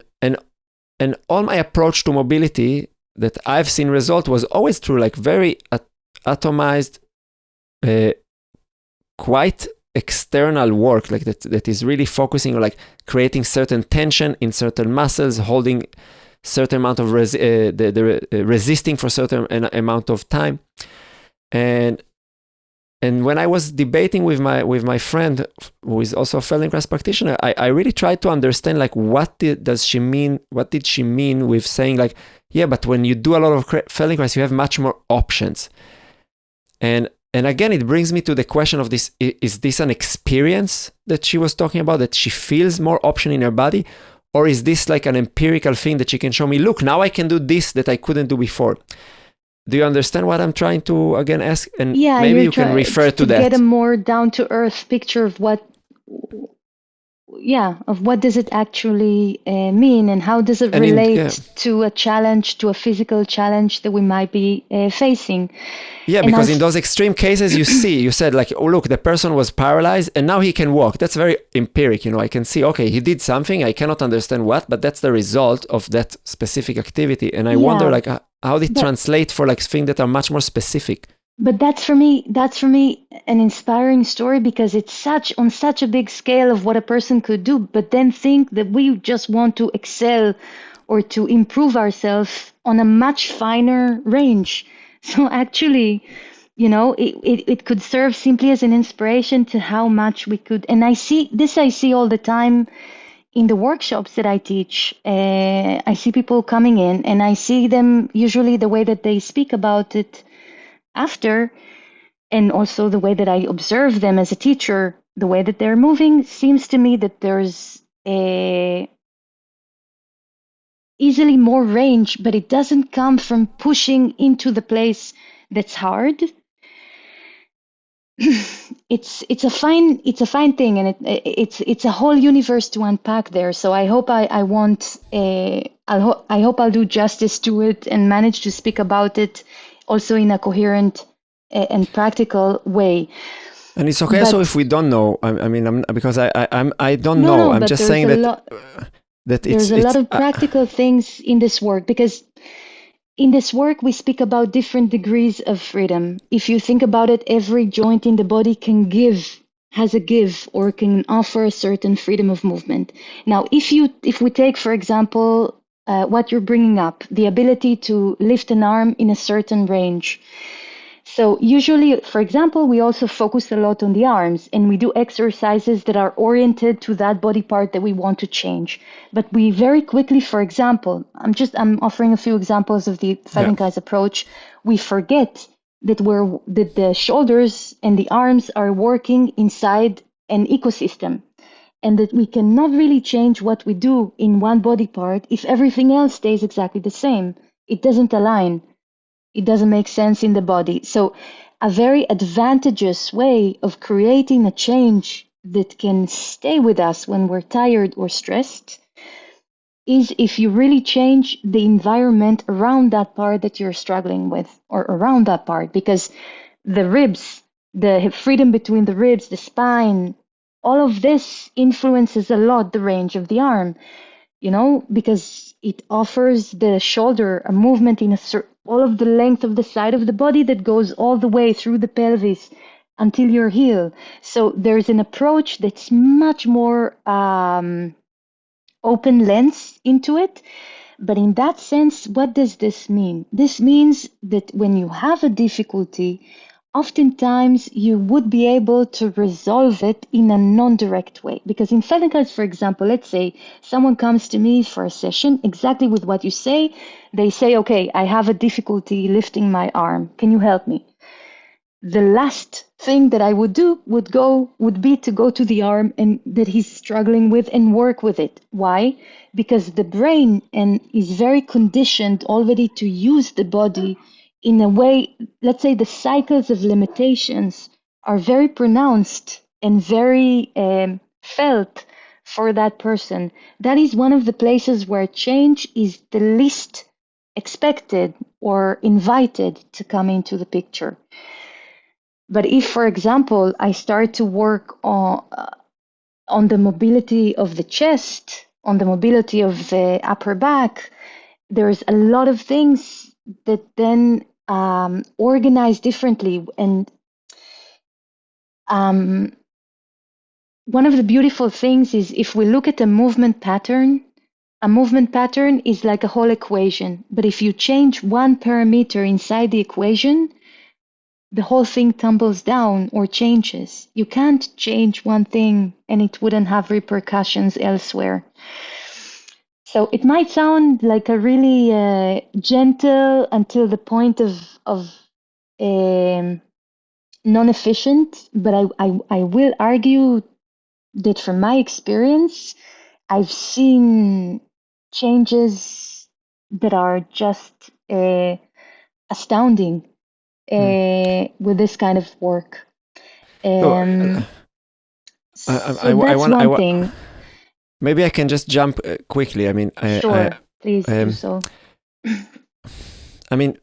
Speaker 1: all my approach to mobility that I've seen result was always through like very atomized, quite external work, like that is really focusing on like creating certain tension in certain muscles, holding certain amount of resisting for certain amount of time. And when I was debating with my friend who is also a Feldenkrais practitioner, I really tried to understand like what did she mean with saying like, yeah, but when you do a lot of Feldenkrais, you have much more options. And again, it brings me to the question of this: is this an experience that she was talking about, that she feels more option in her body, or is this like an empirical thing that she can show me? Look, now I can do this that I couldn't do before. Do you understand what I'm trying to again ask? And maybe you can refer to that.
Speaker 2: Get a more down to earth picture of what does it actually mean, and how does it relate to a challenge, to a physical challenge that we might be facing.
Speaker 1: Yeah, and because in those extreme cases, you said like, oh, look, the person was paralyzed and now he can walk. That's very empiric. I can see, okay, he did something. I cannot understand what, but that's the result of that specific activity. And I wonder like, how did it translate for like things that are much more specific?
Speaker 2: But that's for me an inspiring story, because it's on such a big scale of what a person could do, but then think that we just want to excel or to improve ourselves on a much finer range. So actually, it could serve simply as an inspiration to how much we could. And I see all the time in the workshops that I teach. I see people coming in, and I see them usually the way that they speak about it after, and also the way that I observe them as a teacher, the way that they're moving, seems to me that there's easily more range, but it doesn't come from pushing into the place that's hard. It's a fine thing, and it's a whole universe to unpack there. So I hope I hope I'll do justice to it and manage to speak about it also in a coherent and practical way.
Speaker 1: And it's okay. So if we don't know, because I don't know. I'm just saying that
Speaker 2: there's a lot of practical things in this work, because in this work we speak about different degrees of freedom. If you think about it, every joint in the body has a give, or can offer a certain freedom of movement. Now, if we take, for example, what you're bringing up, the ability to lift an arm in a certain range. So usually, for example, we also focus a lot on the arms, and we do exercises that are oriented to that body part that we want to change. But we very quickly, for example, I'm offering a few examples of the Feldenkrais approach. We forget that the shoulders and the arms are working inside an ecosystem, and that we cannot really change what we do in one body part if everything else stays exactly the same. It doesn't align. It doesn't make sense in the body. So a very advantageous way of creating a change that can stay with us when we're tired or stressed is if you really change the environment around that part that you're struggling with, or around that part, because the ribs, the freedom between the ribs, the spine, all of this influences a lot the range of the arm, because it offers the shoulder a movement in all of the length of the side of the body that goes all the way through the pelvis until your heel. So there's an approach that's much more open lens into it. But in that sense, what does this mean? This means that when you have a difficulty, oftentimes you would be able to resolve it in a non-direct way. Because in Feldenkrais, for example, let's say someone comes to me for a session exactly with what you say. They say, okay, I have a difficulty lifting my arm. Can you help me? the last thing that I would do would be to go to the arm and that he's struggling with and work with it. Why? Because the brain is very conditioned already to use the body in a way. Let's say the cycles of limitations are very pronounced and very felt for that person. That is one of the places where change is the least expected or invited to come into the picture. But if, for example, I start to work on the mobility of the chest, on the mobility of the upper back, there's a lot of things that then organize differently. And one of the beautiful things is if we look at a movement pattern is like a whole equation. But if you change one parameter inside the equation, the whole thing tumbles down or changes. You can't change one thing and it wouldn't have repercussions elsewhere. So it might sound like a really gentle until the point of non-efficient, but I will argue that from my experience, I've seen changes that are just astounding with this kind of work.
Speaker 1: So,
Speaker 2: So that's one thing.
Speaker 1: maybe I can just jump quickly. I mean,
Speaker 2: Sure, please do so.
Speaker 1: I mean,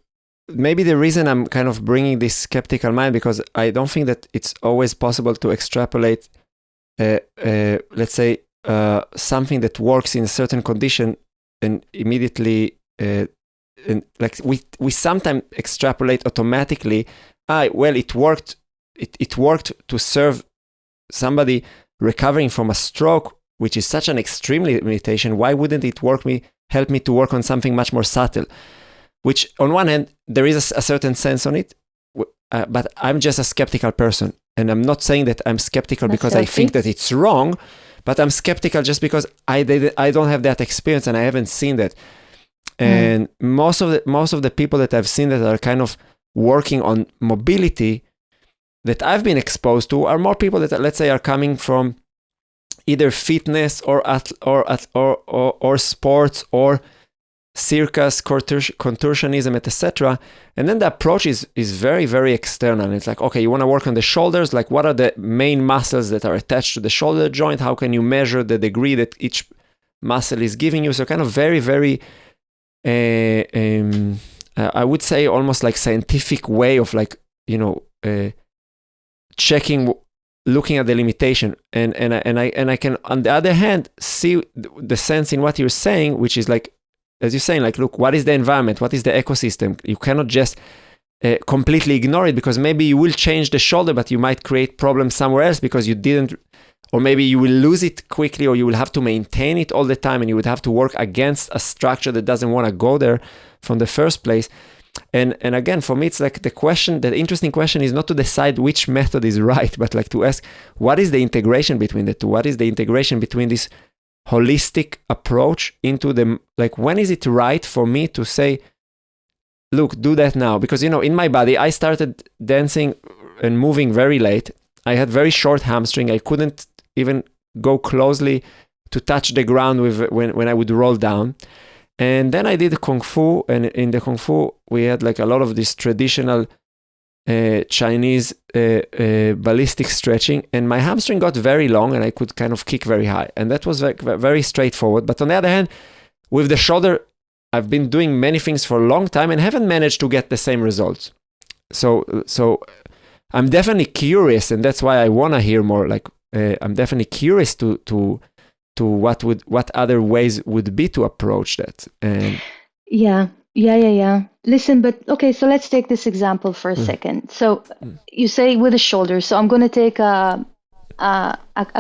Speaker 1: maybe the reason I'm kind of bringing this skeptical mind, because I don't think that it's always possible to extrapolate, let's say, something that works in a certain condition and immediately, and like we sometimes extrapolate automatically. Well, it worked. It worked to serve somebody recovering from a stroke, which is such an extreme limitation. Why wouldn't it help me to work on something much more subtle? Which, on one hand, there is a certain sense on it, but I'm just a skeptical person. And I'm not saying that I'm skeptical because I think that it's wrong, but I'm skeptical just because I don't have that experience and I haven't seen that. And most of the people that I've seen that are kind of working on mobility that I've been exposed to are more people that, let's say, are coming from either fitness or sports or circus, contortionism, etc. And then the approach is very, very external. It's like, okay, you want to work on the shoulders, like what are the main muscles that are attached to the shoulder joint? How can you measure the degree that each muscle is giving you? So kind of very, very, I would say almost like scientific way of like, checking, looking at the limitation. And I can, on the other hand, see the sense in what you're saying, which is like, as you're saying, like, look, what is the environment? What is the ecosystem? You cannot just completely ignore it, because maybe you will change the shoulder, but you might create problems somewhere else because you didn't, or maybe you will lose it quickly, or you will have to maintain it all the time, and you would have to work against a structure that doesn't want to go there from the first place. And again, for me, it's like the interesting question is not to decide which method is right, but like to ask, what is the integration between the two? What is the integration between this holistic approach into the, like, when is it right for me to say, look, do that now? Because, in my body, I started dancing and moving very late. I had very short hamstring. I couldn't even go closely to touch the ground when I would roll down. And then I did Kung Fu, and in the Kung Fu, we had like a lot of this traditional Chinese ballistic stretching, and my hamstring got very long and I could kind of kick very high. And that was very straightforward. But on the other hand, with the shoulder, I've been doing many things for a long time and haven't managed to get the same results. So I'm definitely curious, and that's why I want to hear more. Like, I'm definitely curious to what other ways would be to approach that. And
Speaker 2: Yeah. Listen, but okay, so let's take this example for a second. So you say with the shoulder. So I'm going to take a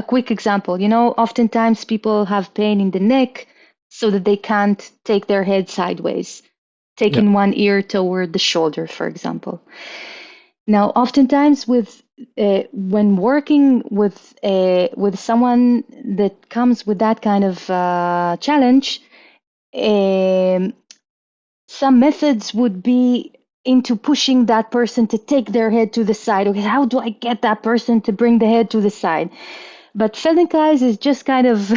Speaker 2: quick example. Oftentimes people have pain in the neck so that they can't take their head sideways, taking one ear toward the shoulder, for example. Now, oftentimes when working with someone that comes with that kind of challenge, some methods would be into pushing that person to take their head to the side. Okay, how do I get that person to bring the head to the side? But Feldenkrais is just kind of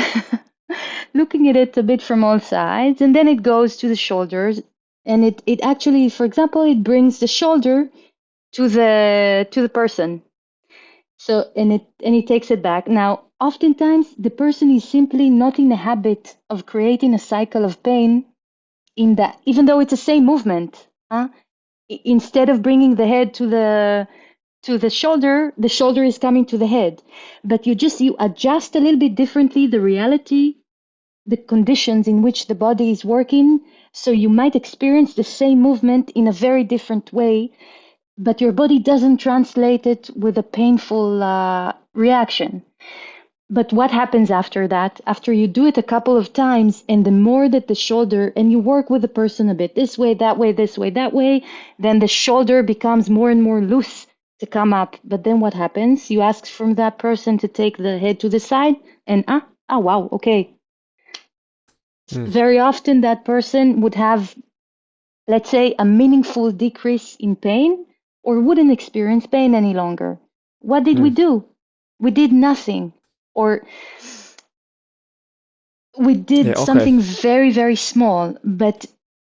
Speaker 2: looking at it a bit from all sides, and then it goes to the shoulders, and it actually, for example, it brings the shoulder to the person. So and it takes it back. Now, oftentimes the person is simply not in the habit of creating a cycle of pain in that, even though it's the same movement. Instead of bringing the head to the shoulder is coming to the head. But you adjust a little bit differently the reality, the conditions in which the body is working. So you might experience the same movement in a very different way, but your body doesn't translate it with a painful reaction. But what happens after that? After you do it a couple of times, and the more that the shoulder, and you work with the person a bit this way, that way, this way, that way, then the shoulder becomes more and more loose to come up. But then what happens? You ask from that person to take the head to the side, and wow, okay. Very often that person would have, let's say, a meaningful decrease in pain, or wouldn't experience pain any longer. What did we do? We did nothing. Or we did something very, very small. But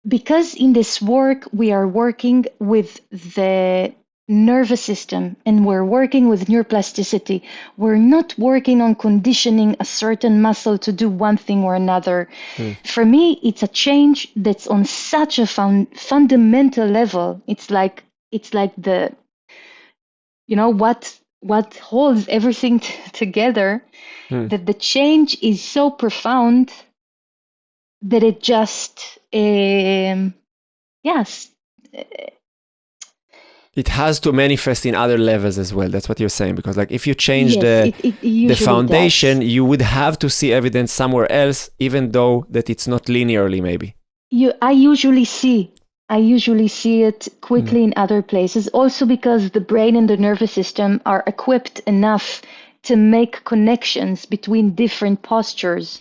Speaker 2: because in this work, we are working with the nervous system and we're working with neuroplasticity, we're not working on conditioning a certain muscle to do one thing or another. For me, it's a change that's on such a fundamental level. It's like the, what holds everything together, that the change is so profound that it just, yes.
Speaker 1: It has to manifest in other levels as well. That's what you're saying. Because like if you change the foundation, you would have to see evidence somewhere else, even though that it's not linearly maybe.
Speaker 2: I usually see it quickly in other places, also because the brain and the nervous system are equipped enough to make connections between different postures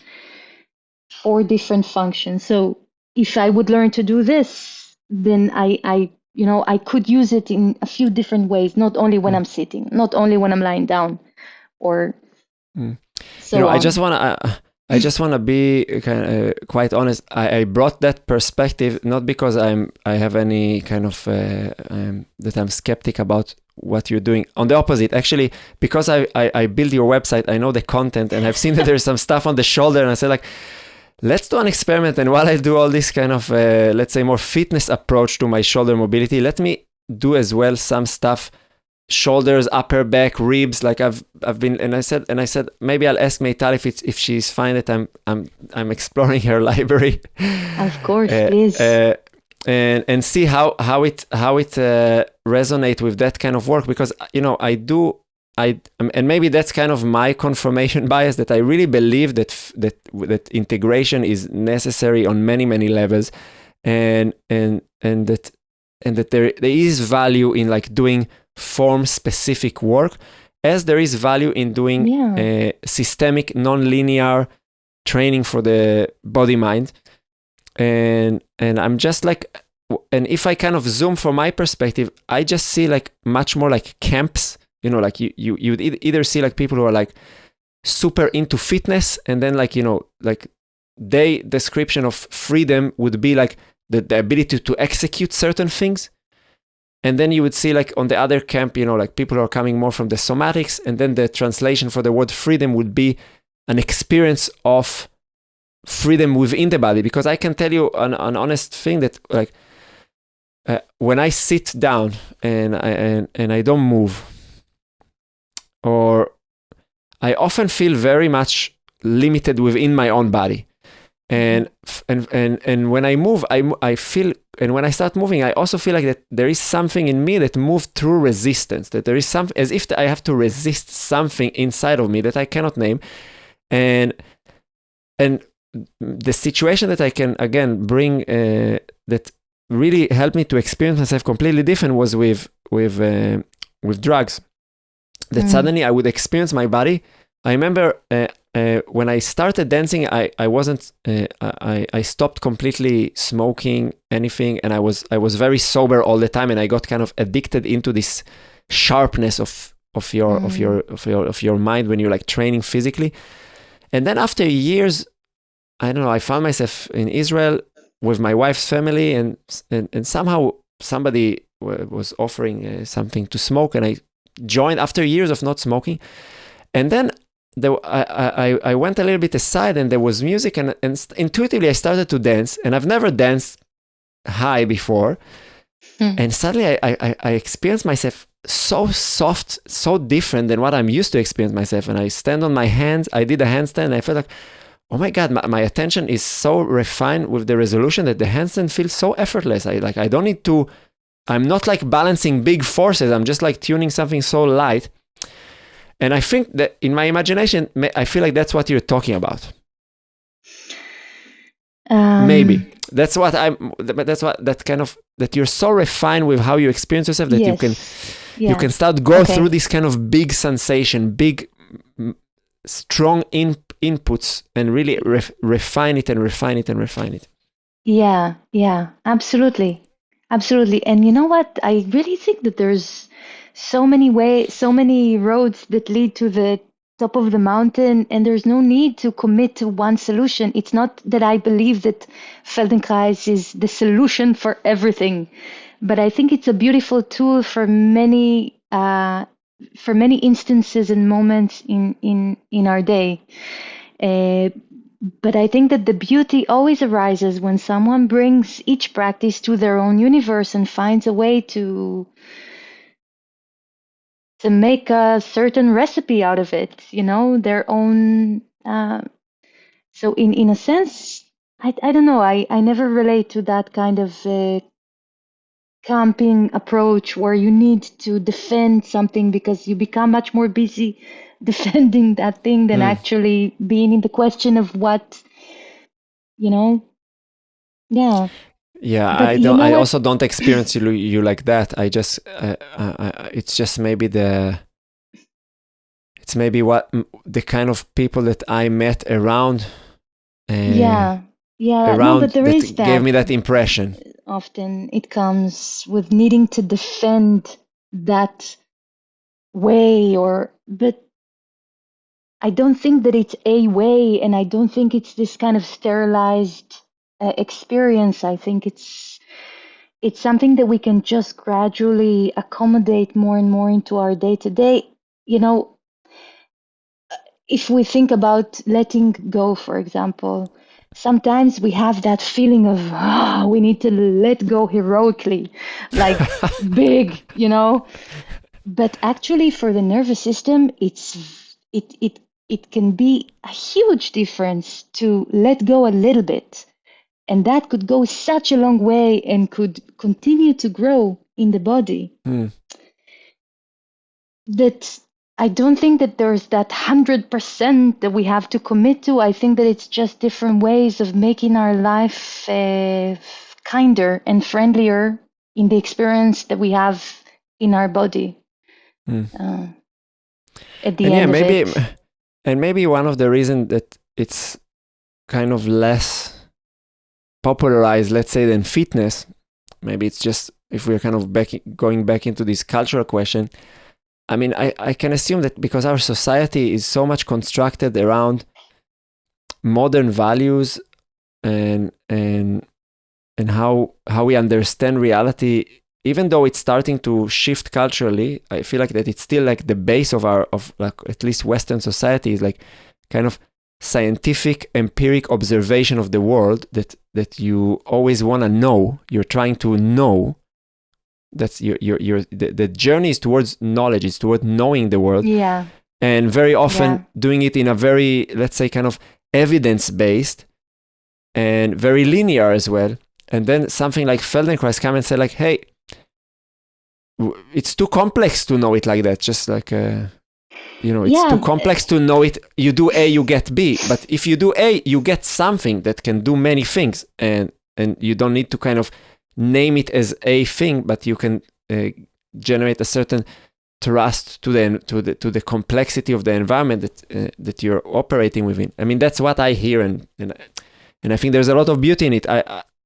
Speaker 2: or different functions. So if I would learn to do this, then I could use it in a few different ways, not only when I'm sitting, not only when I'm lying down, or so on.
Speaker 1: I just want to be quite honest. I brought that perspective not because I have any kind of that I'm skeptic about what you're doing. On the opposite, actually, because I build your website, I know the content, and I've seen that there's some stuff on the shoulder, and I said like, let's do an experiment. And while I do all this kind of let's say more fitness approach to my shoulder mobility, let me do as well some stuff. Shoulders, upper back, ribs. Like I've been, and I said maybe I'll ask Meytal if she's fine that I'm exploring her library.
Speaker 2: Of course, please.
Speaker 1: And see how it resonate with that kind of work, because and maybe that's kind of my confirmation bias, that I really believe that integration is necessary on many levels, and that there is value in like doing form specific work, as there is value in doing systemic non-linear training for the body mind. And I'm just like, and if I kind of zoom from my perspective, I just see like much more like camps, like you'd either see like people who are like super into fitness, and then like like their description of freedom would be like the ability to execute certain things. And then you would see like on the other camp, like people who are coming more from the somatics, and then the translation for the word freedom would be an experience of freedom within the body. Because I can tell you an honest thing that like when I sit down and I don't move, or I often feel very much limited within my own body. And when I move, I feel, and when I start moving, I also feel like that there is something in me that moves through resistance, that there is something, as if I have to resist something inside of me that I cannot name. And the situation that I can again bring that really helped me to experience myself completely different was with drugs. That suddenly I would experience my body. I remember when I started dancing, I wasn't I stopped completely smoking anything, and I was very sober all the time, and I got kind of addicted into this sharpness of your mind when you're like training physically. And then after years, I don't know, I found myself in Israel with my wife's family, and somehow somebody was offering something to smoke, and I joined after years of not smoking. And then I went a little bit aside, and there was music, and intuitively I started to dance, and I've never danced high before. And suddenly I experienced myself so soft, so different than what I'm used to experience myself. And I stand on my hands, I did a handstand, and I felt like, oh my God, my attention is so refined with the resolution that the handstand feels so effortless. I don't need to, I'm not like balancing big forces, I'm just like tuning something so light. And I think that in my imagination, I feel like that's what you're talking about. Maybe that's what that you're so refined with how you experience yourself that you can start go through this kind of big sensation, big strong inputs, and really refine it.
Speaker 2: Yeah, absolutely. And you know what? I really think that there's so many roads that lead to the top of the mountain, and there's no need to commit to one solution. It's not that I believe that Feldenkrais is the solution for everything, but I think it's a beautiful tool for many instances and moments in our day. But I think that the beauty always arises when someone brings each practice to their own universe and finds a way to make a certain recipe out of it, their own. So in a sense, I don't know, I never relate to that kind of camping approach where you need to defend something because you become much more busy defending that thing than actually being in the question of what, yeah.
Speaker 1: Yeah,
Speaker 2: but
Speaker 1: I also don't experience you like that. I just it's just maybe it's maybe what the kind of people that I met around
Speaker 2: around but there
Speaker 1: that
Speaker 2: is that
Speaker 1: gave me that impression.
Speaker 2: Often it comes with needing to defend that way, but I don't think that it's a way, and I don't think it's this kind of sterilized experience. I think it's something that we can just gradually accommodate more and more into our day to day. If we think about letting go, for example, sometimes we have that feeling of we need to let go heroically, like big, But actually, for the nervous system, it can be a huge difference to let go a little bit, and that could go such a long way and could continue to grow in the body. That I don't think that there's that 100% that we have to commit to. I think that it's just different ways of making our life kinder and friendlier in the experience that we have in our body. At the end of it.
Speaker 1: And maybe one of the reasons that it's kind of less popularized, let's say, than fitness, maybe it's just if we're kind of going back into this cultural question. I mean, I can assume that because our society is so much constructed around modern values and how we understand reality, even though it's starting to shift culturally, I feel like that it's still like the base of like at least Western society is like kind of scientific, empiric observation of the world that you always want to know. You're trying to know. That's the journey is towards knowledge. It's towards knowing the world.
Speaker 2: Yeah.
Speaker 1: And very often doing it in a very, let's say, kind of evidence-based and very linear as well. And then something like Feldenkrais come and say like, hey, it's too complex to know it like that. Just like, it's too complex to know it. You do A, you get B. But if you do A, you get something that can do many things. And you don't need to kind of name it as a thing, but you can generate a certain trust to the complexity of the environment that you're operating within. I mean, that's what I hear, and I think there's a lot of beauty in it.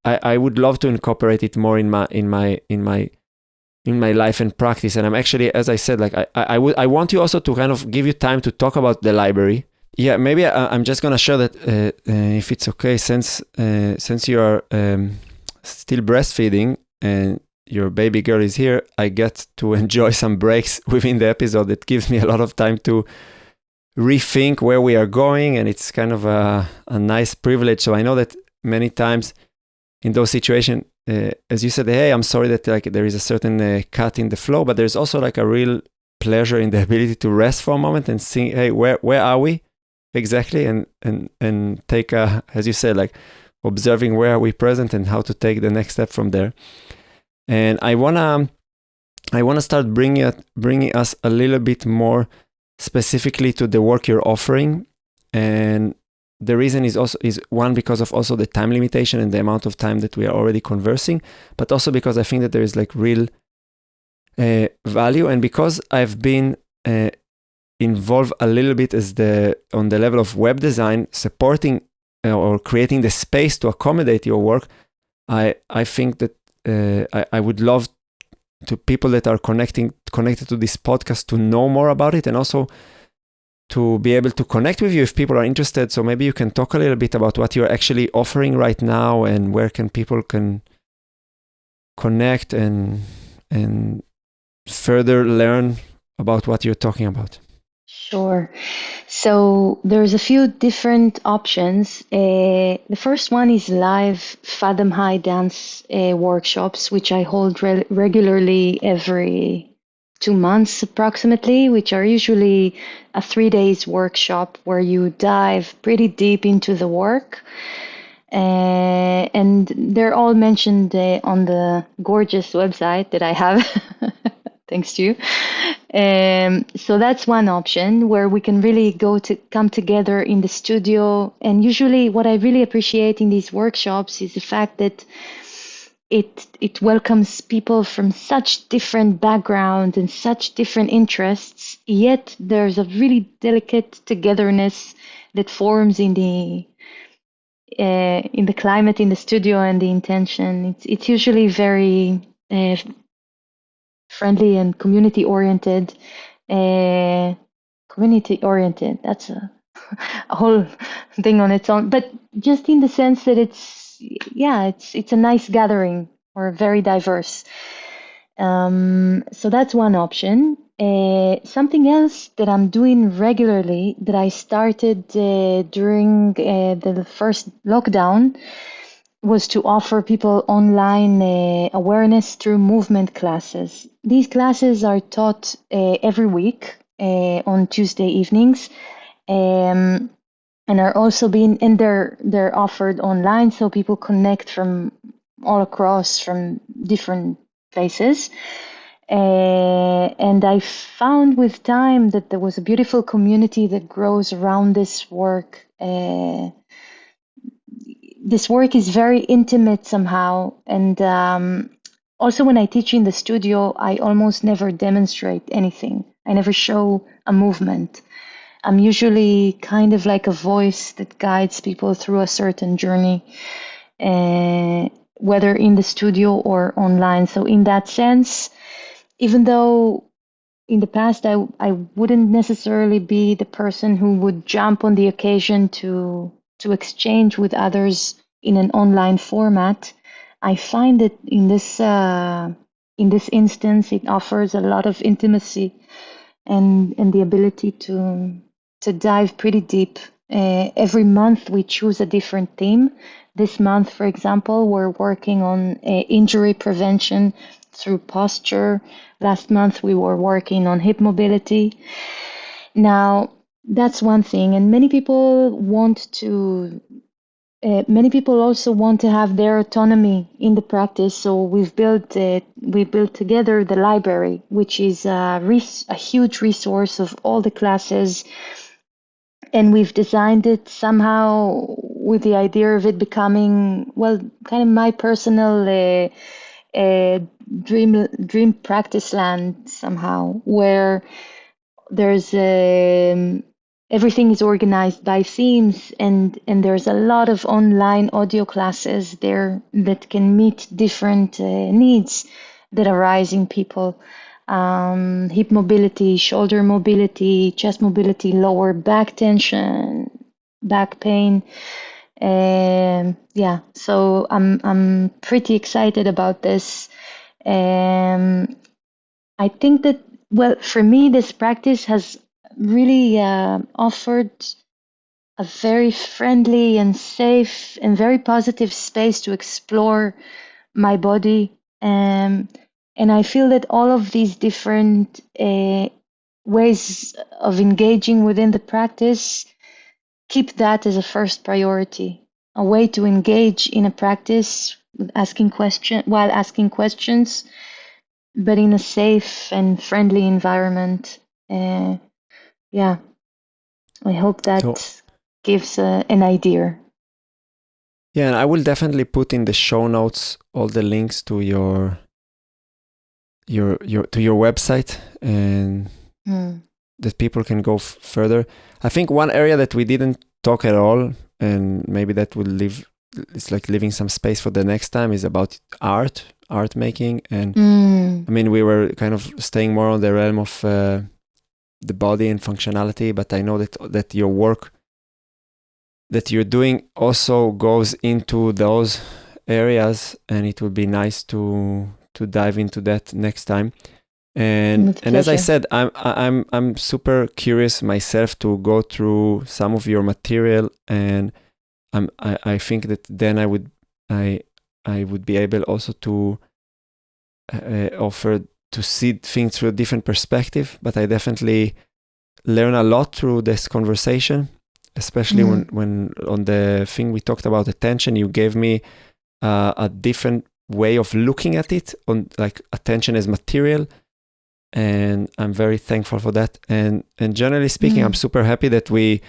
Speaker 1: I would love to incorporate it more in my life and practice. And I'm actually, as I said, like I want you also to kind of give you time to talk about the library. Yeah, maybe I'm just gonna share that if it's okay, since you are still breastfeeding and your baby girl is here, I get to enjoy some breaks within the episode. That gives me a lot of time to rethink where we are going, and it's kind of a nice privilege. So I know that many times in those situations, as you said, hey, I'm sorry that like there is a certain cut in the flow, but there's also like a real pleasure in the ability to rest for a moment and see, hey, where are we exactly, and take as you said, like observing where are we present and how to take the next step from there. And I wanna start bringing us a little bit more specifically to the work you're offering. And the reason is one, because of also the time limitation and the amount of time that we are already conversing, but also because I think that there is like real value, and because I've been involved a little bit on the level of web design, supporting or creating the space to accommodate your work. I think that I would love to people that are connected to this podcast to know more about it, and also to be able to connect with you if people are interested. So maybe you can talk a little bit about what you're actually offering right now, and where people can connect and further learn about what you're talking about.
Speaker 2: Sure. So there's a few different options. The first one is live Fathom High dance workshops, which I hold regularly every 2 months approximately, which are usually a 3 days workshop where you dive pretty deep into the work. And they're all mentioned on the gorgeous website that I have. Thanks to you. So that's one option where we can really come together in the studio. And usually what I really appreciate in these workshops is the fact that it welcomes people from such different backgrounds and such different interests, yet there's a really delicate togetherness that forms in the climate in the studio and the intention. It's usually very friendly and community oriented. That's a whole thing on its own, but just in the sense that it's a nice gathering, or very diverse. So that's one option. Something else that I'm doing regularly, that I started during the first lockdown, was to offer people online awareness through movement classes. These classes are taught every week on Tuesday evenings, and are also they're offered online, so people connect from all across, from different places. And I found with time that there was a beautiful community that grows around this work. This work is very intimate somehow, and also when I teach in the studio, I almost never demonstrate anything. I never show a movement. I'm usually kind of like a voice that guides people through a certain journey, whether in the studio or online. So in that sense, even though in the past I wouldn't necessarily be the person who would jump on the occasion to exchange with others in an online format, I find that in this instance, it offers a lot of intimacy and the ability to dive pretty deep. Every month we choose a different theme. This month, for example, we're working on injury prevention through posture. Last month we were working on hip mobility. Now, that's one thing, and many people also want to have their autonomy in the practice. So we built together the library, which is a huge resource of all the classes, and we've designed it somehow with the idea of it becoming, well, kind of my personal a dream practice land somehow, where there's everything is organized by themes, and there's a lot of online audio classes there that can meet different needs that arise in people. Hip mobility, shoulder mobility, chest mobility, lower back tension, back pain. Yeah, so I'm pretty excited about this. I think that, well, for me, this practice has really offered a very friendly and safe and very positive space to explore my body. And I feel that all of these different ways of engaging within the practice keep that as a first priority, a way to engage in a practice with while asking questions, but in a safe and friendly environment. Yeah, I hope that
Speaker 1: So,
Speaker 2: gives an idea.
Speaker 1: yeah, and I will definitely put in the show notes all the links to your website, and that people can go further. I think one area that we didn't talk at all, and maybe that will it's like leaving some space for the next time, is about art making. And I mean, we were kind of staying more on the realm of the body and functionality, but I know that your work that you're doing also goes into those areas, and it would be nice to dive into that next time. And as I said, I'm super curious myself to go through some of your material, and I think that then I would be able also to offer to see things through a different perspective. But I definitely learn a lot through this conversation, especially when on the thing we talked about attention, you gave me a different way of looking at it, on like attention as material, and I'm very thankful for that. And generally speaking, I'm super happy that we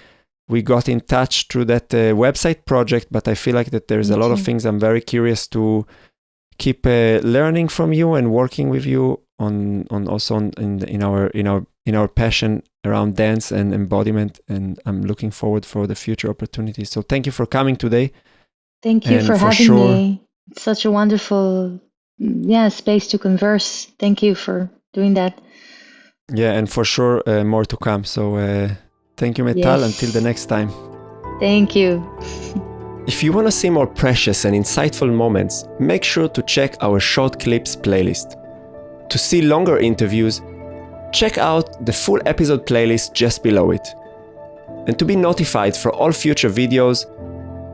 Speaker 1: got in touch through that website project. But I feel like that there's a lot of things I'm very curious to keep learning from you and working with you on in our passion around dance and embodiment. And I'm looking forward for the future opportunities. So thank you for coming today.
Speaker 2: Thank you for having me. It's such a wonderful space to converse. Thank you for doing that.
Speaker 1: Yeah, and for sure more to come. So thank you, Meytal.
Speaker 2: Yes.
Speaker 1: Until the next time.
Speaker 2: Thank you.
Speaker 1: If you want to see more precious and insightful moments, make sure to check our short clips playlist. To see longer interviews, check out the full episode playlist just below it. And to be notified for all future videos,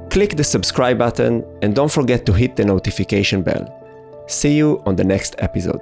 Speaker 1: click the subscribe button and don't forget to hit the notification bell. See you on the next episode.